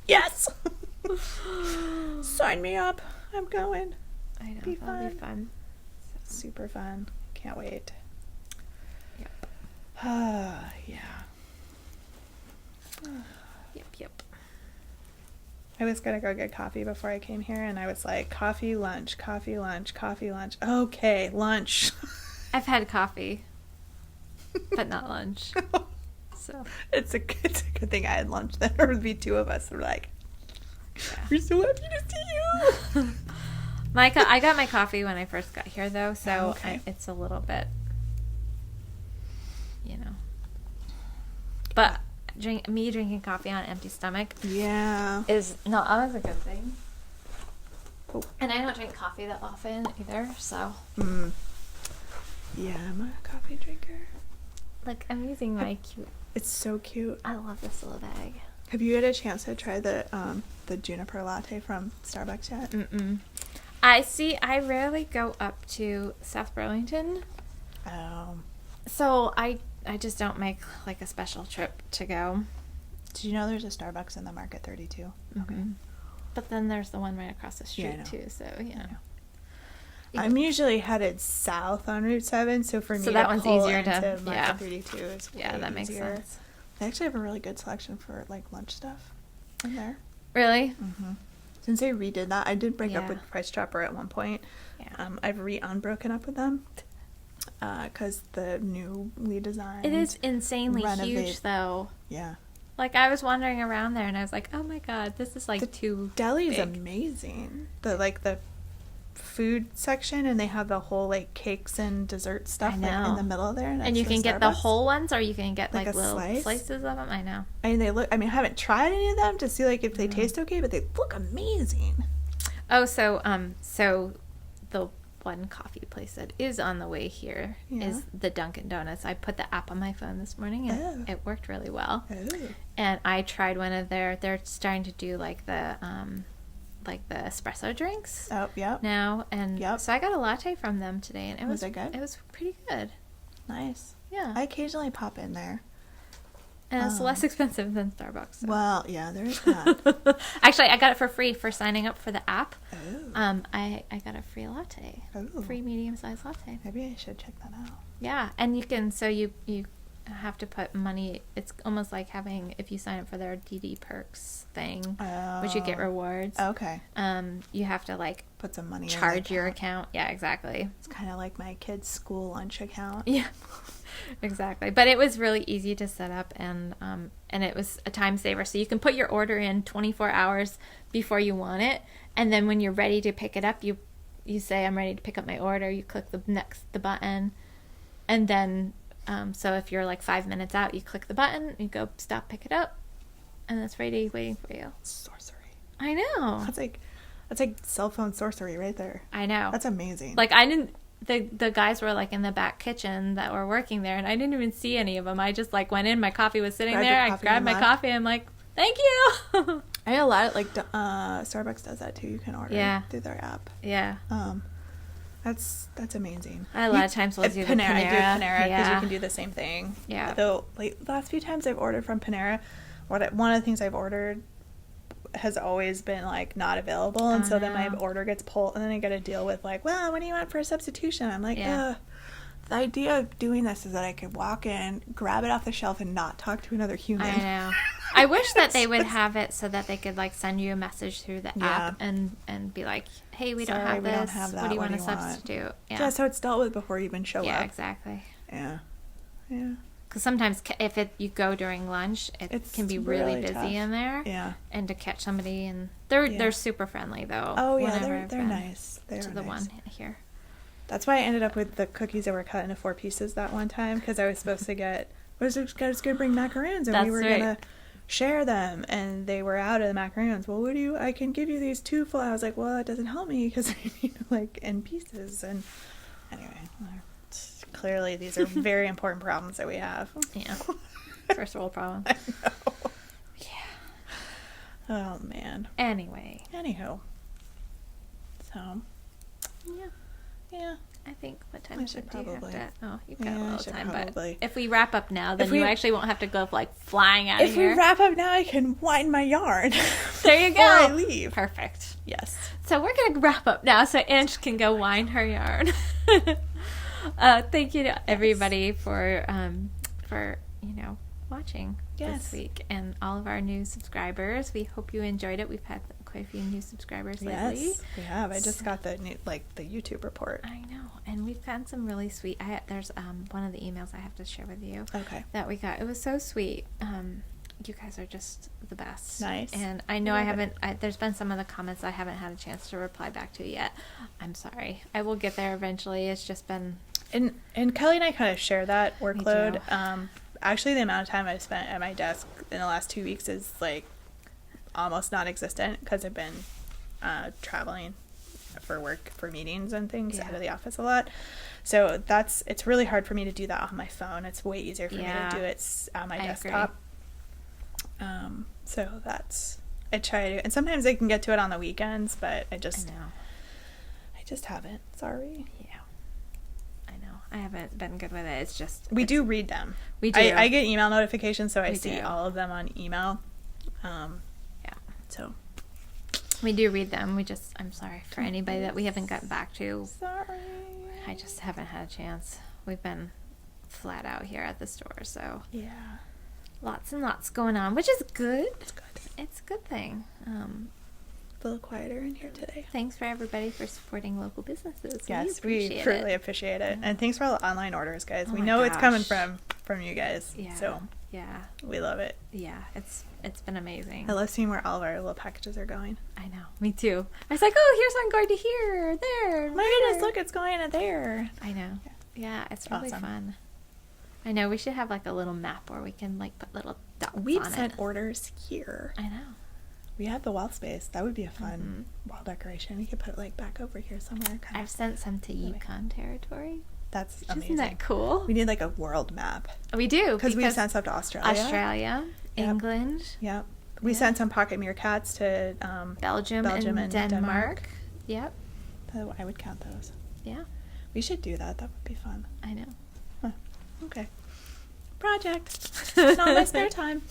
Yes! Sign me up. I'm going. I know, It'll be fun. Super fun. Can't wait. Yep. Yeah. Yep. I was gonna go get coffee before I came here, and I was like, coffee, lunch, coffee, lunch, coffee, lunch. Okay, lunch. I've had coffee, but not lunch. So it's a good thing I had lunch. Then there would be two of us. We're like, we're so happy to see you. I got my coffee when I first got here, though, so it's a little bit, But me drinking coffee on an empty stomach is not always a good thing. Oh. And I don't drink coffee that often either, so. Yeah, I'm a coffee drinker. Look, I'm using my cute. It's so cute. I love this little bag. Have you had a chance to try the juniper latte from Starbucks yet? Mm-mm. I rarely go up to South Burlington. So I just don't make like a special trip to go. Did you know there's a Starbucks in the Market 32? Mm-hmm. Okay. But then there's the one right across the street too, so I'm usually headed south on Route 7, so for me that to one's pull easier into to Market 32 is way that makes easier. sense. They actually have a really good selection for like lunch stuff in there. Really? Mm-hmm. Since they redid that, I did break up with Price Chopper at one point. Yeah. I've unbroken up with them because the newly designed. It is insanely huge, though. Yeah. Like I was wandering around there, and I was like, "Oh my god, this is like too deli is big." Amazing. The food section, and they have the whole like cakes and dessert stuff in the middle there, and you can get the whole ones, or you can get like little slices of them. I know. I haven't tried any of them to see like if they taste okay, but they look amazing. Oh, so the one coffee place that is on the way here is the Dunkin' Donuts. I put the app on my phone this morning, and it worked really well. Oh. And I tried one of they're starting to do like the espresso drinks. Oh, yep. Now, and so I got a latte from them today, and was it good? It was pretty good. Nice. Yeah. I occasionally pop in there. And it's less expensive than Starbucks. So. Well, yeah, there is that. Actually, I got it for free for signing up for the app. Oh. I got a free latte. Oh. Free medium-sized latte. Maybe I should check that out. Yeah, and you can, so you have to put money. It's almost like having, if you sign up for their DD Perks thing, which you get rewards. Okay. You have to like put some money charge your account. Yeah, exactly. It's kind of like my kid's school lunch account. Yeah. Exactly. But it was really easy to set up, and it was a time saver. So you can put your order in 24 hours before you want it, and then when you're ready to pick it up, you you say, I'm ready to pick up my order, you click the button, and then so if you're like 5 minutes out, you click the button, you go stop, pick it up, and it's ready waiting for you. Sorcery. I know. That's like cell phone sorcery right there. I know. That's amazing. Like, I didn't, the guys were like in the back kitchen that were working there, and I didn't even see any of them. I just like went in, my coffee was sitting there, I grabbed my coffee, and I'm like, thank you. I know a lot of, like, Starbucks does that too. You can order through their app. Yeah. That's amazing. I a lot of times will do Panera. I do Panera because you can do the same thing. Yeah. Though, like, the last few times I've ordered from Panera, one of the things I've ordered has always been, like, not available, and so then my order gets pulled, and then I got to deal with, like, well, what do you want for a substitution? I'm like, the idea of doing this is that I could walk in, grab it off the shelf, and not talk to another human. I know. I wish that they would have it so that they could, like, send you a message through the app and be like, hey, we don't have this. What do you want to substitute? Yeah, so it's dealt with before you even show up. Yeah, exactly. Yeah. Because sometimes if you go during lunch, it can be really busy tough in there. Yeah. And to catch somebody, and they're super friendly though. Oh yeah, they're nice. They're to the nice. one here. That's why I ended up with the cookies that were cut into 4 pieces that one time, because I was supposed to get. I was going to bring macaroons, and we were going to share them, and they were out of the macaroons. Well, I can give you these 2 full. I was like, well, that doesn't help me because I need, like, in pieces. And anyway, clearly these are very important problems that we have. Yeah. First world problem. I know. Yeah. Oh, man. Anywho. So. Yeah. I think, what time should do you have to? Oh, you've got a little time, probably. But if we wrap up now, then you actually won't have to go, like, flying out of here. If we wrap up now, I can wind my yarn. There you go. Before I leave. Perfect. Yes. So we're going to wrap up now so Ange can go wind her yarn. Thank you to everybody for watching this week, and all of our new subscribers. We hope you enjoyed it. We've had quite a few new subscribers lately. Yes, we have. I just got the new, the YouTube report. I know, and we've gotten some really sweet. There's one of the emails I have to share with you. Okay. That we got. It was so sweet. You guys are just the best. Nice. And I know I haven't. There's been some of the comments I haven't had a chance to reply back to yet. I'm sorry. I will get there eventually. It's just been. And Kelly and I kind of share that workload. Actually, the amount of time I've spent at my desk in the last 2 weeks is, like, almost non-existent because I've been traveling for work, for meetings and things out of the office a lot. So it's really hard for me to do that on my phone. It's way easier for me to do it on my desktop. So I try to, and sometimes I can get to it on the weekends, but I just haven't. Sorry. Yeah. I haven't been good with it. It's just... We do read them. We do. I get email notifications, so I see all of them on email. So... We do read them. I'm sorry for anybody that we haven't gotten back to. Sorry. I just haven't had a chance. We've been flat out here at the store, so... Yeah. Lots and lots going on, which is good. It's good. It's a good thing. A little quieter in here today. Thanks for everybody for supporting local businesses. Yes, we truly appreciate it. And thanks for all the online orders, guys. We know it's coming from you guys. Yeah. So we love it. Yeah, it's been amazing. I love seeing where all of our little packages are going. I know. Me too. I was like, oh, here's one going to here, there. My goodness, look, it's going to there. I know. Yeah, it's really fun. I know. We should have, like, a little map where we can, like, put little dots on it. We've sent orders here. I know. We have the wall space. That would be a fun wall decoration. We could put it, like, back over here somewhere. I've sent some to Yukon territory. That's amazing. Isn't that cool? We need, like, a world map. We do. Because we've sent stuff to Australia. England. Yep. We sent some pocket meerkats to Belgium and Denmark. Yep. I would count those. Yeah. We should do that. That would be fun. I know. Huh. Okay. Project. Not my spare time.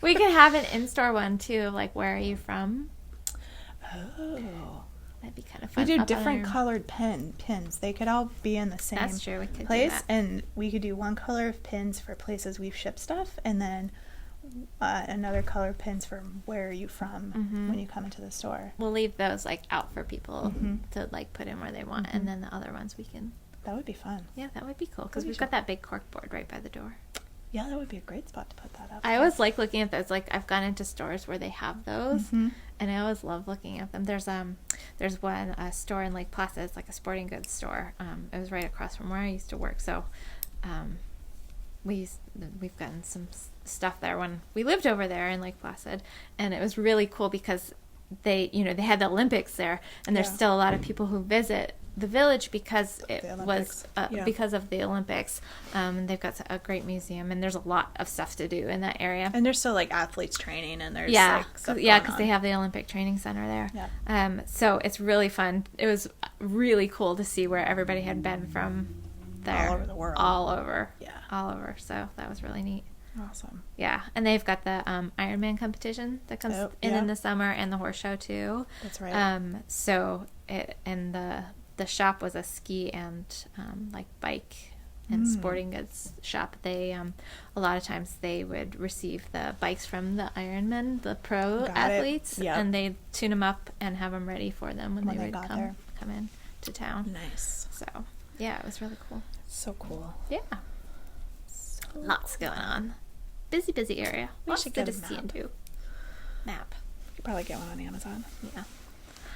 We could have an in-store one too, like, where are you from? Oh. That'd be kind of fun. We do different colored pins. They could all be in the same That's true. We could place. Do that. And we could do one color of pins for places we've shipped stuff, and then another color of pins for where are you from when you come into the store. We'll leave those, like, out for people to, like, put in where they want, and then the other ones we can... That would be fun. Yeah, that would be cool, because we've got that big cork board right by the door. Yeah, that would be a great spot to put that up. I always like looking at those. Like, I've gone into stores where they have those, and and I always love looking at them. There's one store in Lake Placid. It's like a sporting goods store. It was right across from where I used to work. So we've gotten some stuff there when we lived over there in Lake Placid, and it was really cool because they had the Olympics there, and there's still a lot of people who visit the village because it was because of the Olympics. They've got a great museum, and there's a lot of stuff to do in that area. And there's still like athletes training, and there's because they have the Olympic Training Center there. Yeah. So it's really fun. It was really cool to see where everybody had been from there, all over the world, all over. So that was really neat. Awesome. Yeah, and they've got the Ironman competition that comes in the summer, and the horse show too. That's right. So the shop was a ski and like bike and sporting goods shop. They a lot of times they would receive the bikes from the Ironmen, the pro athletes, and they tune them up and have them ready for them when they would come in to town. Nice. So yeah, it was really cool. So cool. Yeah. Lots going on. Busy area. We should get a see and do. Map. You could probably get one on Amazon. Yeah.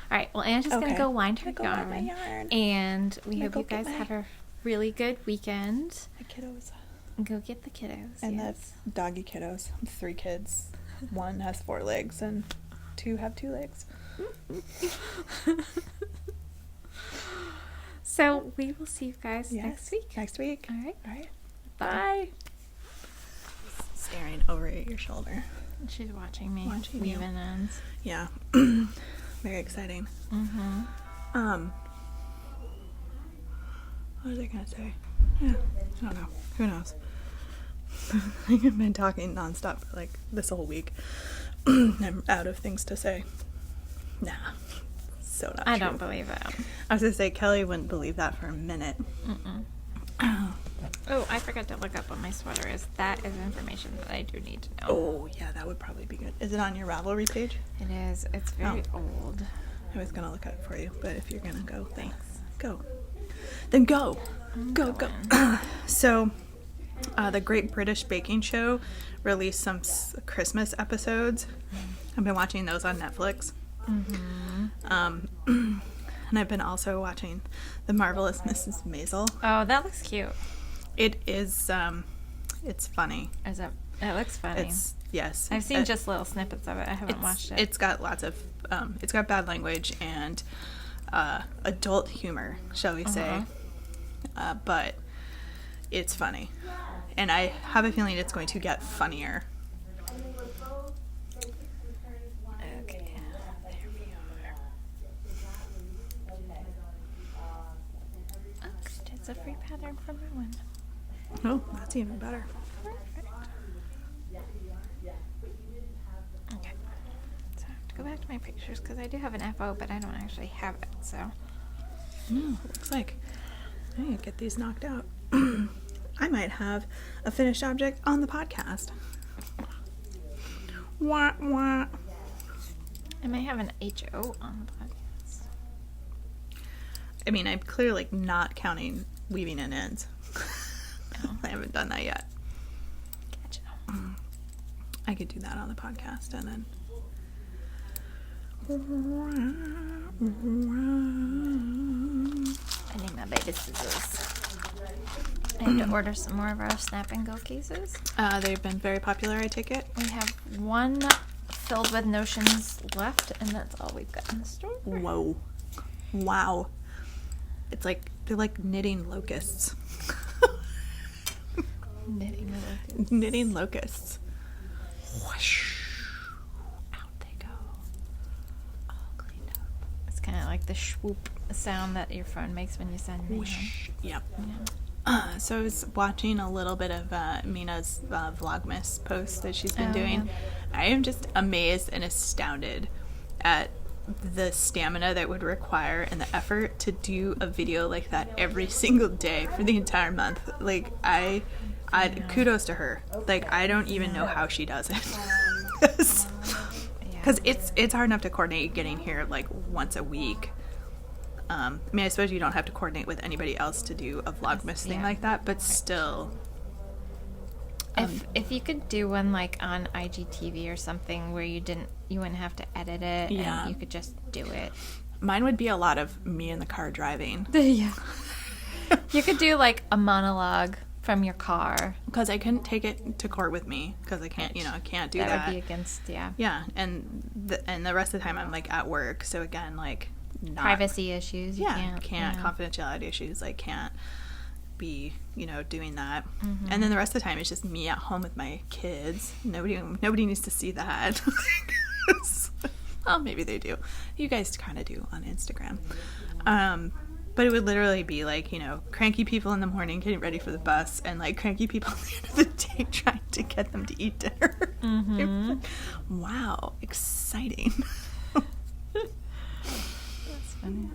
All right. Well, Anna's just going to go wind her yarn. And we hope you guys have a really good weekend. My kiddos. Go get the kiddos. And the doggy kiddos. 3 kids. 1 has 4 legs and 2 have 2 legs. So we will see you guys next week. Next week. All right. Bye. Staring over at your shoulder. She's watching me. Weaving ends. Yeah. Very exciting. Mm-hmm. What was I gonna say? Yeah. I don't know. Who knows? I've been talking nonstop for like this whole week. I'm out of things to say. Nah. So not true. I don't believe it. I was gonna say Kelly wouldn't believe that for a minute. Oh, I forgot to look up what my sweater is. That is information that I do need to know. Oh, yeah, that would probably be good. Is it on your Ravelry page? It is. It's very old. I was gonna look it up for you, but if you're gonna go, thanks. Go. Then go. Go. So, the Great British Baking Show released some Christmas episodes. I've been watching those on Netflix. And I've been also watching The Marvelous Mrs. Maisel. Oh, that looks cute. It is, it's funny. Is it? It looks funny. Yes. I've seen just little snippets of it. I haven't watched it. It's got lots of, it's got bad language and adult humor, shall we say. But it's funny. And I have a feeling it's going to get funnier. Okay. There we are. Oh, good. It's a free pattern from Rowan. Oh, that's even better. Perfect. Okay. So I have to go back to my pictures because I do have an FO, but I don't actually have it, so. Looks like I need to get these knocked out. I might have a finished object on the podcast. Wah, wah. I might have an HO on the podcast. I mean, I'm clearly not counting weaving in ends. I haven't done that yet. Gotcha. I could do that on the podcast and then. I need my baby scissors. I have to order some more of our snap and go cases. They've been very popular, I take it. We have one filled with notions left, and that's all we've got in the store. Whoa. Wow. It's like, they're like knitting locusts. Knitting locusts. Whoosh. Out they go. All cleaned up. It's kind of like the swoop sound that your phone makes when you send me. Whoosh. Yep. Yeah. So I was watching a little bit of Mina's Vlogmas post that she's been doing. Yeah. I am just amazed and astounded at the stamina that would require and the effort to do a video like that every single day for the entire month. Like, I kudos to her. Like, I don't even know how she does it. Because it's hard enough to coordinate getting here like once a week. I mean, I suppose you don't have to coordinate with anybody else to do a Vlogmas thing like that, but still, If you could do one like on IGTV or something where you wouldn't have to edit it, and you could just do it. Mine would be a lot of me in the car driving. Yeah. You could do like a monologue from your car. Because I couldn't take it to court with me because I can't, I can't do that. That would be against, Yeah, and the rest of the time I'm like at work, so again, like not privacy issues. You can't confidentiality issues. Like can't be doing that. And then the rest of the time it's just me at home with my kids. Nobody needs to see that. Well, maybe they do. You guys kind of do on Instagram. But it would literally be like, cranky people in the morning getting ready for the bus and like cranky people at the end of the day trying to get them to eat dinner. Like, wow, exciting. That's funny.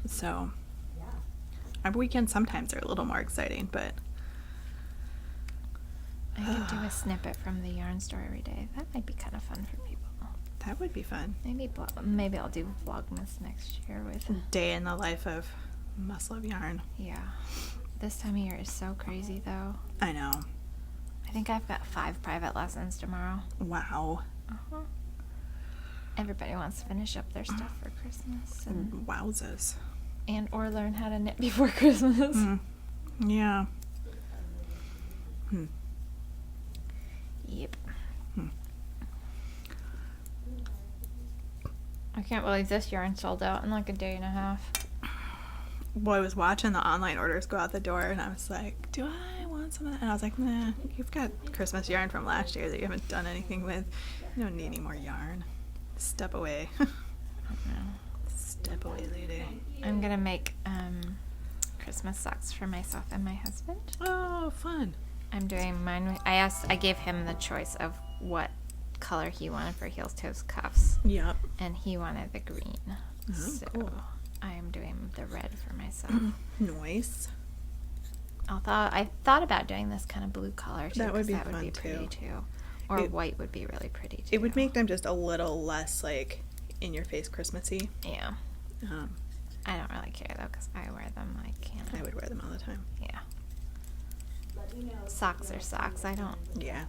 So our weekends sometimes are a little more exciting, but I could do a snippet from the yarn store every day. That might be kind of fun for people. that would be fun. Maybe I'll do Vlogmas next year with Day in the life of Must Love Yarn. Yeah. This time of year is so crazy, though. I know. I think I've got 5 private lessons tomorrow. Wow. Everybody wants to finish up their stuff for Christmas. And Wowzers. or learn how to knit before Christmas. Yeah. Yep. I can't believe this yarn sold out in like a day and a half. Well, I was watching the online orders go out the door, and I was like, do I want some of that? And I was like, nah, you've got Christmas yarn from last year that you haven't done anything with. You don't need any more yarn. Step away. Step away, lady. I'm going to make Christmas socks for myself and my husband. Oh, fun. I'm doing mine. I gave him the choice of what color he wanted for heel toes cuffs. Yep. And he wanted the green. Oh, so cool. I am doing the red for myself. Nice. I thought about doing this kind of blue color too. That would be that fun, would be pretty too. Or white would be really pretty too. It would make them just a little less like in your face Christmassy. Yeah. I don't really care though because I wear them like I would wear them all the time. Yeah. Socks are socks. I don't. Yeah.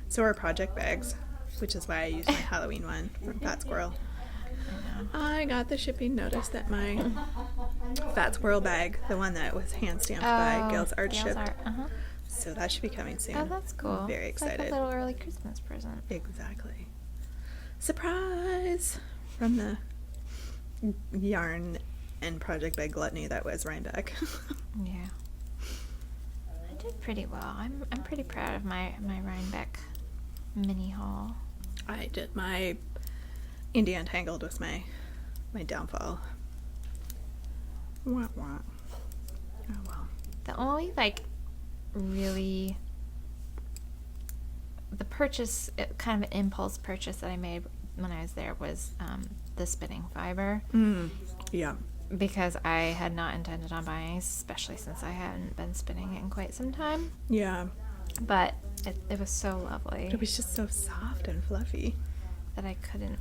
So are project bags, which is why I used my Halloween one from Fat Squirrel. I got the shipping notice that my Fat Squirrel bag, the one that was hand stamped by Gail's Art, shipped. So that should be coming soon. Oh, that's cool. I'm very excited. It's like a little early Christmas present. Exactly. Surprise from the yarn and project bag gluttony that was Rhinebeck. Yeah. I did pretty well. I'm pretty proud of my Rhinebeck mini haul. I did my India Untangled was my downfall. Wah, wah. Oh well. The only really the purchase, kind of an impulse purchase that I made when I was there was the spinning fiber. Yeah. Because I had not intended on buying, especially since I hadn't been spinning it in quite some time. Yeah. But it was so lovely. It was just so soft and fluffy that I couldn't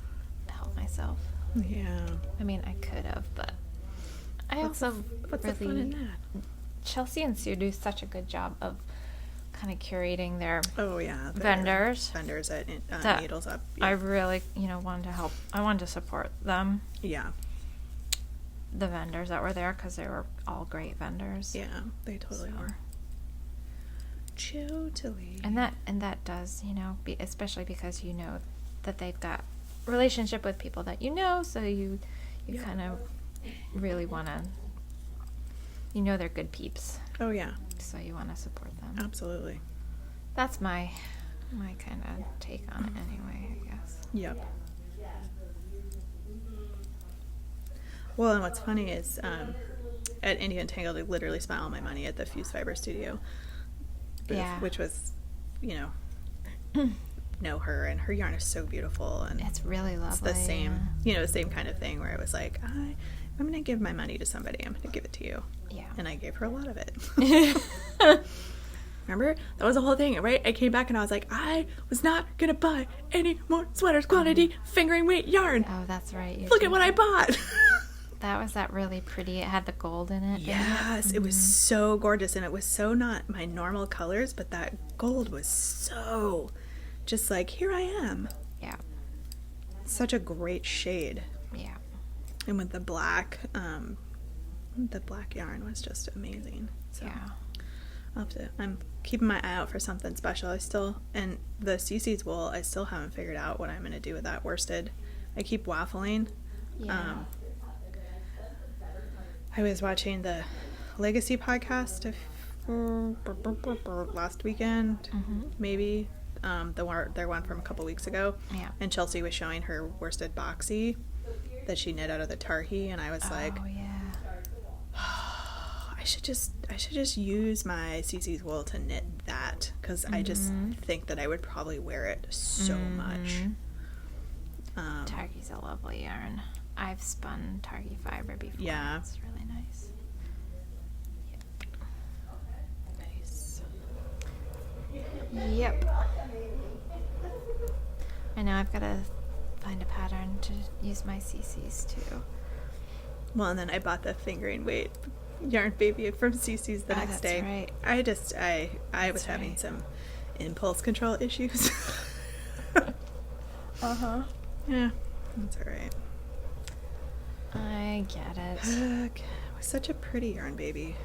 help myself. Yeah. I mean, I could have, but what's the fun in that? Chelsea and Sue do such a good job of kind of curating their vendors at Needles Up. Yeah. I really, wanted to help. I wanted to support them. Yeah. The vendors that were there because they were all great vendors. Yeah, they totally were. Totally. And that does, especially because that they've got relationship with people that so you kind of really want to, they're good peeps. Oh yeah. So you want to support them. Absolutely. That's my kind of take on it anyway, I guess. Yep. Well, and what's funny is at India Untangled, I literally spent all my money at the Fuse Fiber Studio booth, which was, know her, and her yarn is so beautiful, and it's really lovely. It's the same, same kind of thing where it was like, I'm going to give my money to somebody. I'm going to give it to you. Yeah. And I gave her a lot of it. Remember? That was the whole thing, right? I came back and I was like, I was not going to buy any more sweaters quantity fingering weight yarn. Oh, that's right. Look at what I bought. That was that really pretty. It had the gold in it. Yes, it was so gorgeous, and it was so not my normal colors, but that gold was so just like, here I am. Yeah. Such a great shade. Yeah. And with the black yarn was just amazing. So Yeah. I'm keeping my eye out for something special. And the CC's wool, I still haven't figured out what I'm going to do with that worsted. I keep waffling. Yeah. I was watching the Legacy podcast last weekend, maybe. Their one from a couple weeks ago. Yeah. And Chelsea was showing her worsted boxy that she knit out of the Tarhi, and I was like, oh, yeah. I should just use my CC's wool to knit that, because I just think that I would probably wear it so much. Targhi's a lovely yarn. I've spun Targhi fiber before. Yeah. It's really nice. Nice. Yep. I know, I've got to find a pattern to use my CC's too. Well, and then I bought the fingering weight yarn baby from CC's the next day. Right. I was having some impulse control issues. Yeah, that's all right. I get it. It was such a pretty yarn baby.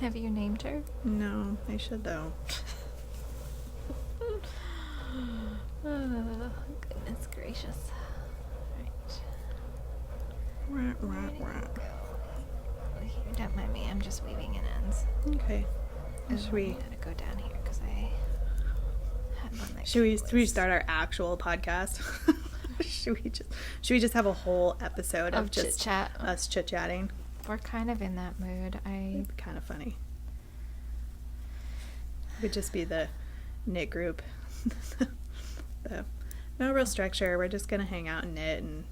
Have you named her? No, I should though. Oh, goodness gracious. Right. Don't mind me, I'm just weaving in ends. Okay. Should we I'm gonna go down here because I had one that Should we start our actual podcast? should we just have a whole episode of just chit-chat? us chit-chatting? We're kind of in that mood. It'd be kind of funny. It would just be the knit group. No real structure. We're just gonna hang out and knit and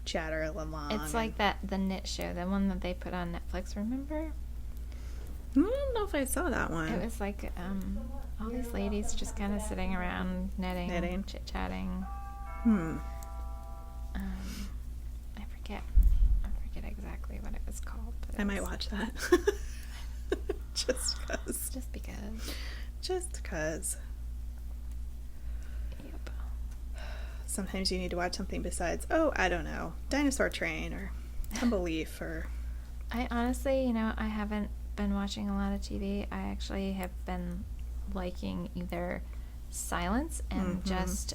chatter along. It's like the knit show, the one that they put on Netflix, remember? I don't know if I saw that one. It was like all these ladies just kind of sitting around knitting. Chit-chatting. I forget exactly what it was called. But I might watch that. Just because. Yep. Sometimes you need to watch something besides, I don't know, Dinosaur Train or Tumbleweaf or... I honestly, I haven't been watching a lot of TV. I actually have been liking either silence and just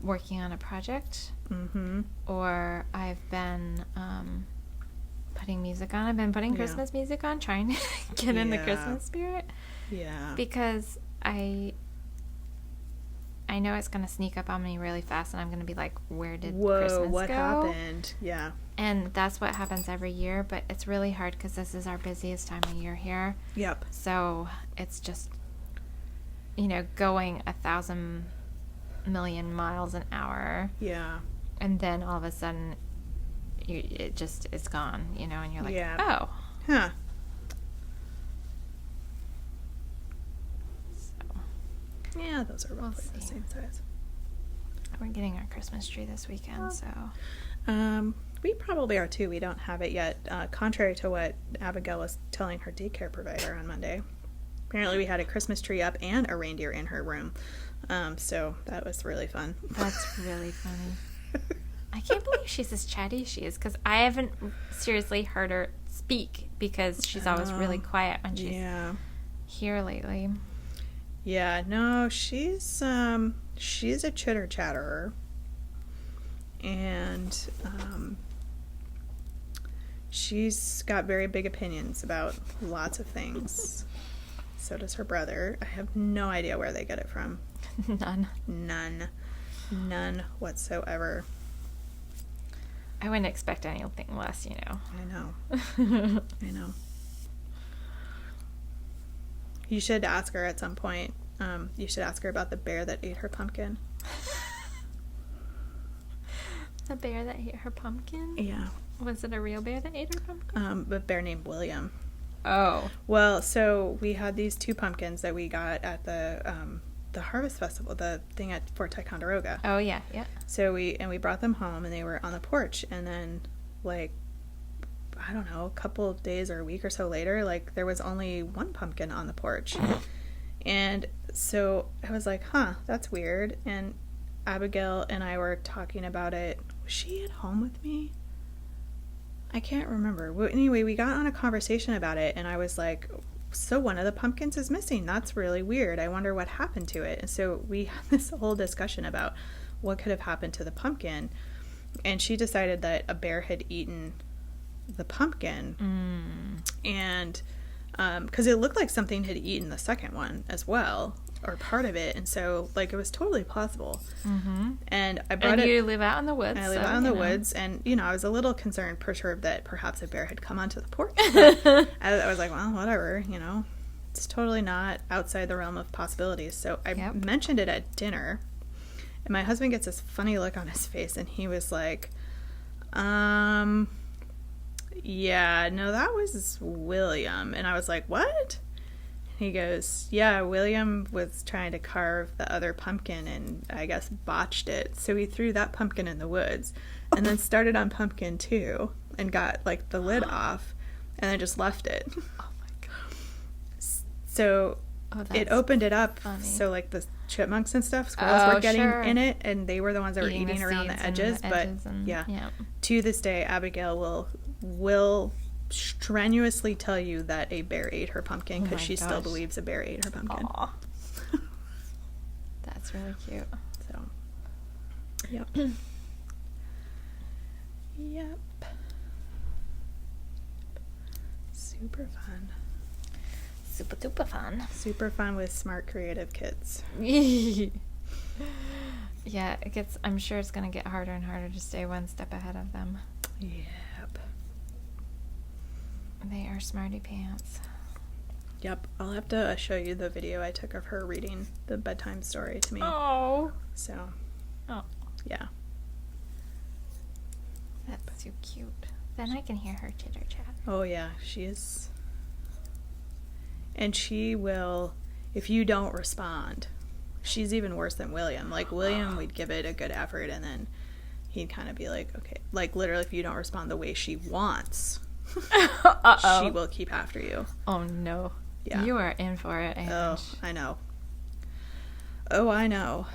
working on a project, or I've been putting music on. I've been putting Christmas music on, trying to get in the Christmas spirit. Yeah. Because I know it's going to sneak up on me really fast, and I'm going to be like, where did Christmas what go? happened? Yeah. And that's what happens every year, but it's really hard because this is our busiest time of year here. Yep. So it's just, going 1,000 million miles an hour. Yeah. And then all of a sudden, it's gone, and you're like, yeah. Oh. Huh. So. Yeah, those are roughly the same size. We're getting our Christmas tree this weekend, so. We probably are too. We don't have it yet, contrary to what Abigail was telling her daycare provider on Monday. Apparently we had a Christmas tree up and a reindeer in her room. So that was really fun. That's really funny. I can't believe she's as chatty as she is, because I haven't seriously heard her speak, because she's always really quiet when she's here lately. Yeah, no, she's a chitter chatterer. And she's got very big opinions about lots of things. So does her brother. I have no idea where they get it from. None whatsoever. I wouldn't expect anything less, I know. I know. You should ask her at some point. You should ask her about the bear that ate her pumpkin. The bear that ate her pumpkin? Yeah. Was it a real bear that ate her pumpkin? A bear named William. Oh. Well, so we had these two pumpkins that we got at the the Harvest Festival, the thing at Fort Ticonderoga. Oh, yeah, yeah. So we brought them home, and they were on the porch, and then, like, I don't know, a couple of days or a week or so later, like, there was only one pumpkin on the porch. And so I was like, huh, that's weird. And Abigail and I were talking about it. Was she at home with me? I can't remember. Well, anyway, we got on a conversation about it, and I was like, so one of the pumpkins is missing. That's really weird. I wonder what happened to it. And so we had this whole discussion about what could have happened to the pumpkin. And she decided that a bear had eaten the pumpkin. And because it looked like something had eaten the second one as well, or part of it. And so, like, it was totally possible. And I brought it. And you live out in the woods. I live out in the woods, and, you know, I was a little concerned, perturbed that perhaps a bear had come onto the porch. But I was like, well, whatever, you know. It's totally not outside the realm of possibilities. So I mentioned it at dinner, and my husband gets this funny look on his face, and he was like, yeah, no, that was William. And I was like, what? He goes, yeah, William was trying to carve the other pumpkin and I guess botched it. So he threw that pumpkin in the woods and then started on pumpkin 2 and got, like, the lid off and then just left it. Oh, my God. So it opened it up. Funny. So, like, the chipmunks and stuff, squirrels were getting in it, and they were the ones that were eating around the edges. To this day, Abigail will strenuously tell you that a bear ate her pumpkin because she still believes a bear ate her pumpkin. That's really cute. So, yep. Yep. Super fun. Super duper fun. Super fun with smart, creative kids. Yeah, I'm sure it's going to get harder and harder to stay one step ahead of them. Yep. They are smarty pants. Yep. I'll have to show you the video I took of her reading the bedtime story to me. Oh. So. Oh. Yeah. That's so cute. Then I can hear her chitter chat. Oh, yeah. She is. And she will, if you don't respond, she's even worse than William. Like, William, we'd give it a good effort, and then he'd kind of be like, okay. Like, literally, if you don't respond the way she wants, she will keep after you. Oh, no. Yeah. You are in for it, Ange. Oh, I know. Oh, I know.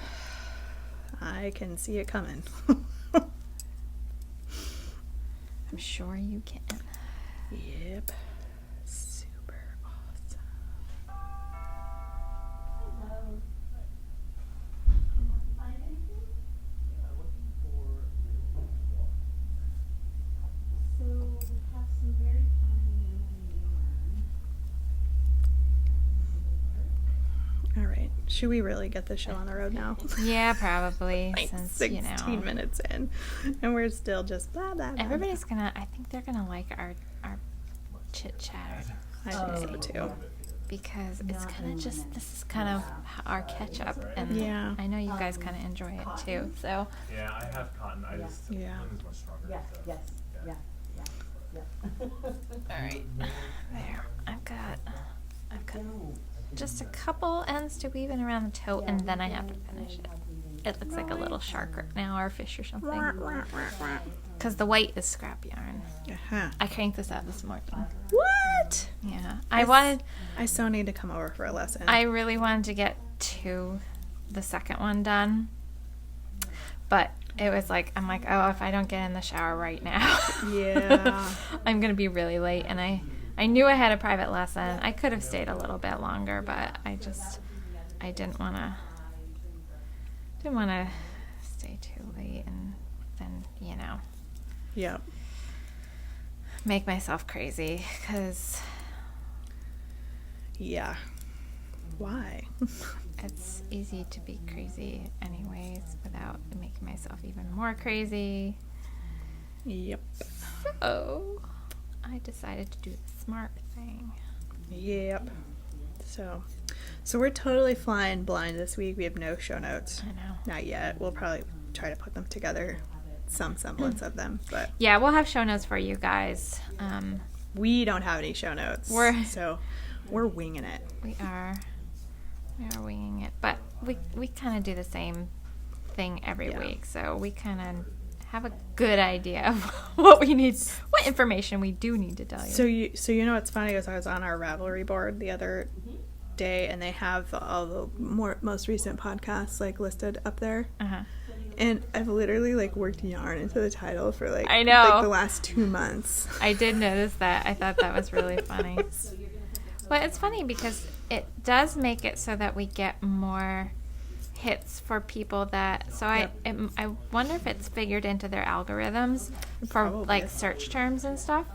I can see it coming. I'm sure you can. Yep. Super awesome. Hello. Find anything? Yeah, looking for real water. So we have some very fine yarn. All right. Should we really get the show on the road now? Yeah, probably. Like since 16 minutes in, and we're still just blah blah. blah. Everybody's gonna. I think they're gonna like our chit chat. I think so too. Because it's kind of just, this is kind of our catch up, and Yeah. I know you guys kind of enjoy it too. So Yeah, I have cotton. I just Yeah. Linda's much stronger. Yes, so, yes, yeah. yeah. all right, there. I've got just a couple ends to weave in around the toe, and then I have to finish it. It looks like a little shark right now, or a fish or something. Because the white is scrap yarn. Uh-huh. I cranked this out this morning. What? Yeah, I so need to come over for a lesson. I really wanted to get the second one done, but it was like, I'm like, oh, if I don't get in the shower right now, Yeah. I'm gonna be really late. And I knew I had a private lesson. I could have stayed a little bit longer, but I didn't want to stay too late and then Yep. make myself crazy, because Yeah. Why? it's easy to be crazy anyways without making myself even more crazy. Yep. So I decided to do the smart thing. Yep. So we're totally flying blind this week. We have no show notes. I know. Not yet. We'll probably try to put them together, some semblance of them, but Yeah, we'll have show notes for you guys. we don't have any show notes. We're so we're winging it. We are winging it, but we kind of do the same thing every Yeah. week, so we kind of have a good idea of what information we do need to tell you. So you know what's funny is I was on our Ravelry board the other day, and they have all the most recent podcasts like listed up there. Uh-huh. And I've literally like worked yarn into the title for like I know. like the last 2 months. I did notice that. I thought that was really funny. But it's funny because it does make it so that we get more hits for people that. So I wonder if it's figured into their algorithms for Probably. like search terms and stuff.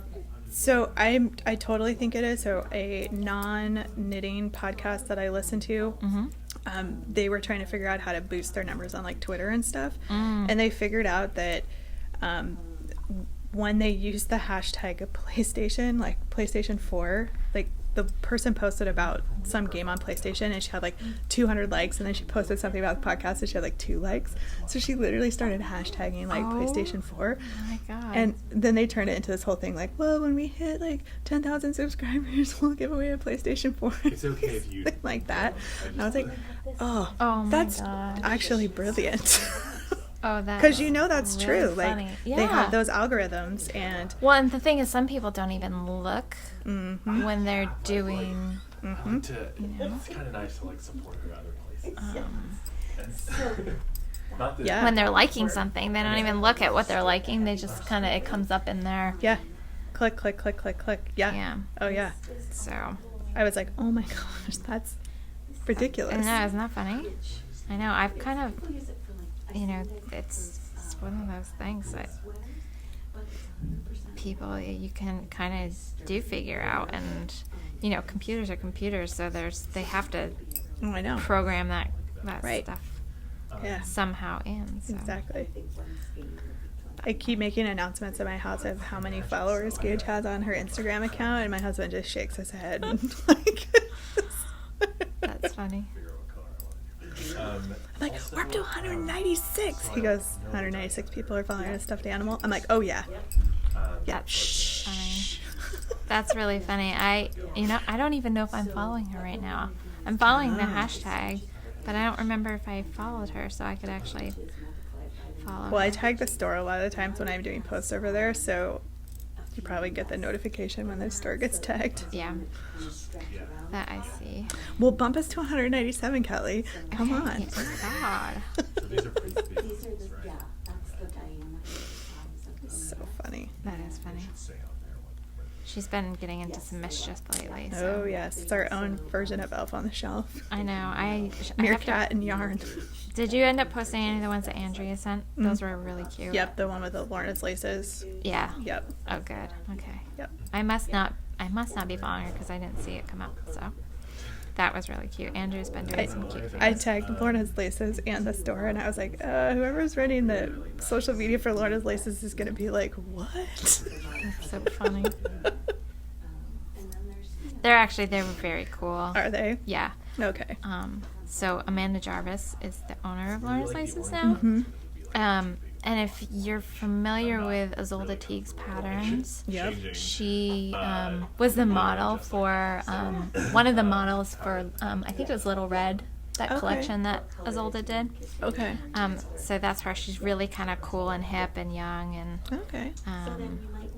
So I totally think it is. So a non-knitting podcast that I listen to, they were trying to figure out how to boost their numbers on like Twitter and stuff, and they figured out that when they use the hashtag PlayStation, like PlayStation 4, like the person posted about some game on PlayStation and she had like 200 likes, and then she posted something about the podcast and she had like 2 likes. So she literally started hashtagging like PlayStation 4. Oh my god. And then they turned it into this whole thing like, well, when we hit like 10,000 subscribers, we'll give away a PlayStation 4. It's okay if you Something like that. And I was like, Oh my that's gosh. actually brilliant. Oh, that. Because you know that's really true. Like funny. they Yeah. have those algorithms, and Well, and the thing is, some people don't even look Mm-hmm. when they're doing. it's kind of nice to like support her other places. And not that Yeah. When they're liking something, they don't even look at what they're liking. They just kind of, it comes up in there. yeah, click, click, click, click, click. Yeah. Yeah. Oh yeah. So. I was like, oh my gosh, that's ridiculous. I know, isn't that funny? I know. I've kind of, it's one of those things that people, you can kind of do figure out, and computers are computers, so they have to Oh, I know. program that Right. stuff Yeah. somehow in. So. Exactly. I keep making announcements at my house of how many followers Gage has on her Instagram account, and my husband just shakes his head. Like, That's funny. figure out what color I want to do. I'm like, we're up to 196. He goes, 196 people are following a stuffed animal. I'm like, oh yeah. Yeah. Shh. Funny. That's really funny. I don't even know if I'm following her right now. I'm following the hashtag, but I don't remember if I followed her, so I could actually follow Well, I her. tag the store a lot of the times when I'm doing posts over there, so you probably get the notification when the store gets tagged. Yeah, that I see. Well, bump us to 197, Kelly. Come on. Okay. God. So these are pretty big ones, right? that's the diameter. So funny. That is funny. Say on there what She's been getting into some mischief lately. Oh So. yes, it's our own version of Elf on the Shelf. I know. I have to- Meerkat and yarn. Did you end up posting any of the ones that Andrea sent? Those were really cute. Yep, the one with the Lorna's laces. Yeah. Yep. Oh, good. Okay. Yep. I must not be following her because I didn't see it come up. So that was really cute. Andrew's been doing some cute I things. tagged Lorna's Laces and the store, and I was like, whoever's running the social media for Lorna's Laces is going to be like, what? That's so funny. They're very cool. Are they? Yeah. Okay. So Amanda Jarvis is the owner of Lawrence Laces now. Mm-hmm. And if you're familiar with Isolde Teague's patterns, Yep. she was the model for one of the models for I think it was Little Red, that Okay. collection that Isolde did. Okay. So that's her. She's really kind of cool and hip and young, and Okay.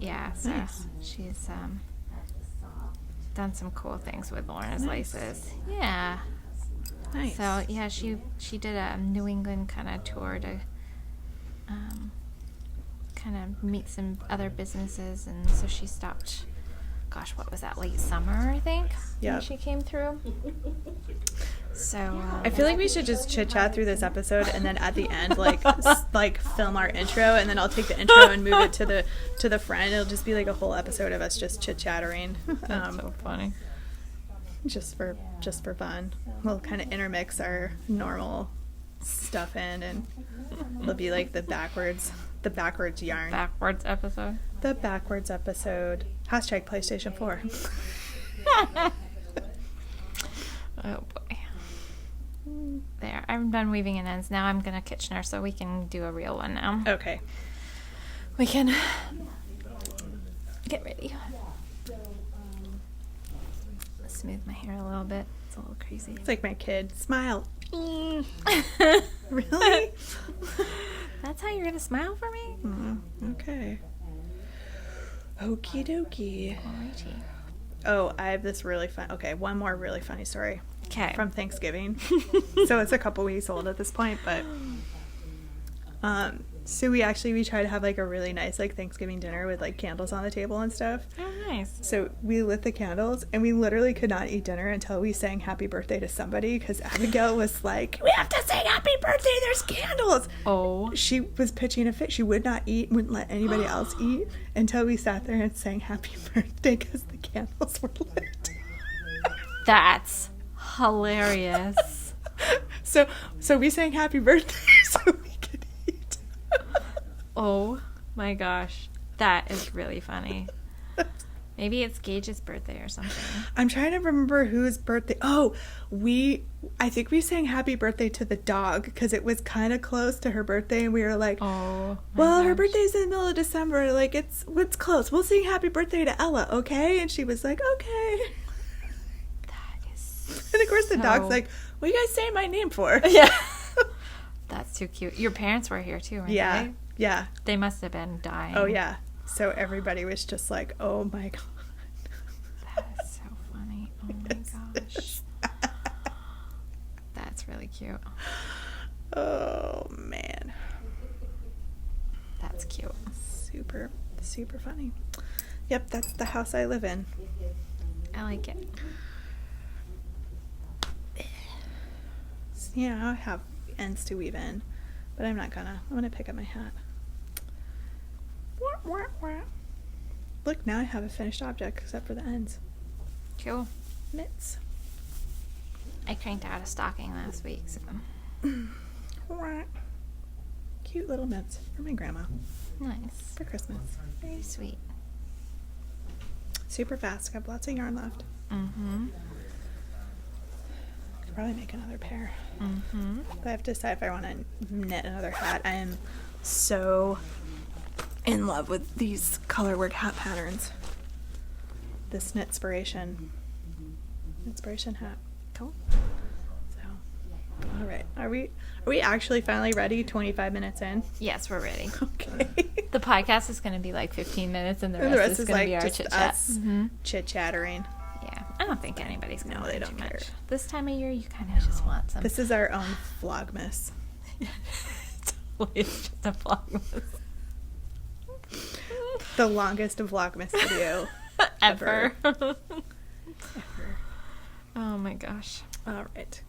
yeah. So Nice. she's done some cool things with Lawrence Laces. Yeah. Nice. So yeah, she did a New England kind of tour to kind of meet some other businesses, and so she stopped. Gosh, what was that? Late summer, I think. Yep. When she came through. So I feel like we should just chit chat through this episode, and then at the end, like film our intro, and then I'll take the intro and move it to the front. It'll just be like a whole episode of us just chit chattering, that's so funny. just for fun. We'll kind of intermix our normal stuff in, and it'll be like the backwards yarn, Backwards episode. the backwards episode. Hashtag PlayStation 4. Oh boy. There, I'm done weaving in ends. Now I'm gonna Kitchener so we can do a real one now. Okay. We can get ready. smooth my hair a little bit. It's a little crazy. It's like my kid. Smile. Mm. Really? That's how you're gonna smile for me? Okay. Okie dokie. Alrighty. Oh, I have this really fun. Okay, one more really funny story Okay. from Thanksgiving. So it's a couple weeks old at this point, but so we try to have like a really nice like Thanksgiving dinner with like candles on the table and stuff. Oh, nice. So we lit the candles and we literally could not eat dinner until we sang happy birthday to somebody because Abigail was like, we have to sing happy birthday, there's candles. Oh. She was pitching a fit. She would not eat, wouldn't let anybody else eat until we sat there and sang happy birthday because the candles were lit. That's hilarious. So we sang happy birthday so we could eat. Oh my gosh. That is really funny. Maybe it's Gage's birthday or something. I'm trying to remember whose birthday. Oh, I think we sang happy birthday to the dog because it was kind of close to her birthday, and we were like, Oh. well, her birthday's in the middle of December. Like, it's close. We'll sing happy birthday to Ella, okay? And she was like, okay. That is And of course the so- dog's like, what are you guys saying my name for? Yeah. That's too cute. Your parents were here too, weren't Yeah. they? Yeah. They must have been dying. Oh, yeah. So everybody was just like, oh my God. That is so funny. Oh my gosh. That's really cute. Oh, man. That's cute. Super, super funny. Yep, that's the house I live in. I like it. Yeah, I have ends to weave in, but I'm gonna pick up my hat. Look, now I have a finished object except for the ends. Cool. Mitts. I cranked out a stocking last week, so Cute little mitts for my grandma nice. for Christmas. Very sweet. Super fast. I have lots of yarn left. Mm-hmm. Could probably make another pair. Mm-hmm. But I have to decide if I want to knit another hat. I am so in love with these colorwork hat patterns. This Knitspiration hat. Cool. So, all right. Are we actually finally ready? 25 minutes in. Yes, we're ready. Okay. The podcast is going to be like 15 minutes, and the And rest is going to be our just chit-chat. us Mm-hmm. chit-chattering. Yeah. I don't think anybody's going to No, mind they too don't care. much. This time of year, you kind of just want some. This is our own Vlogmas. It's just a Vlogmas. The longest Vlogmas video Ever. ever. Oh my gosh. All right.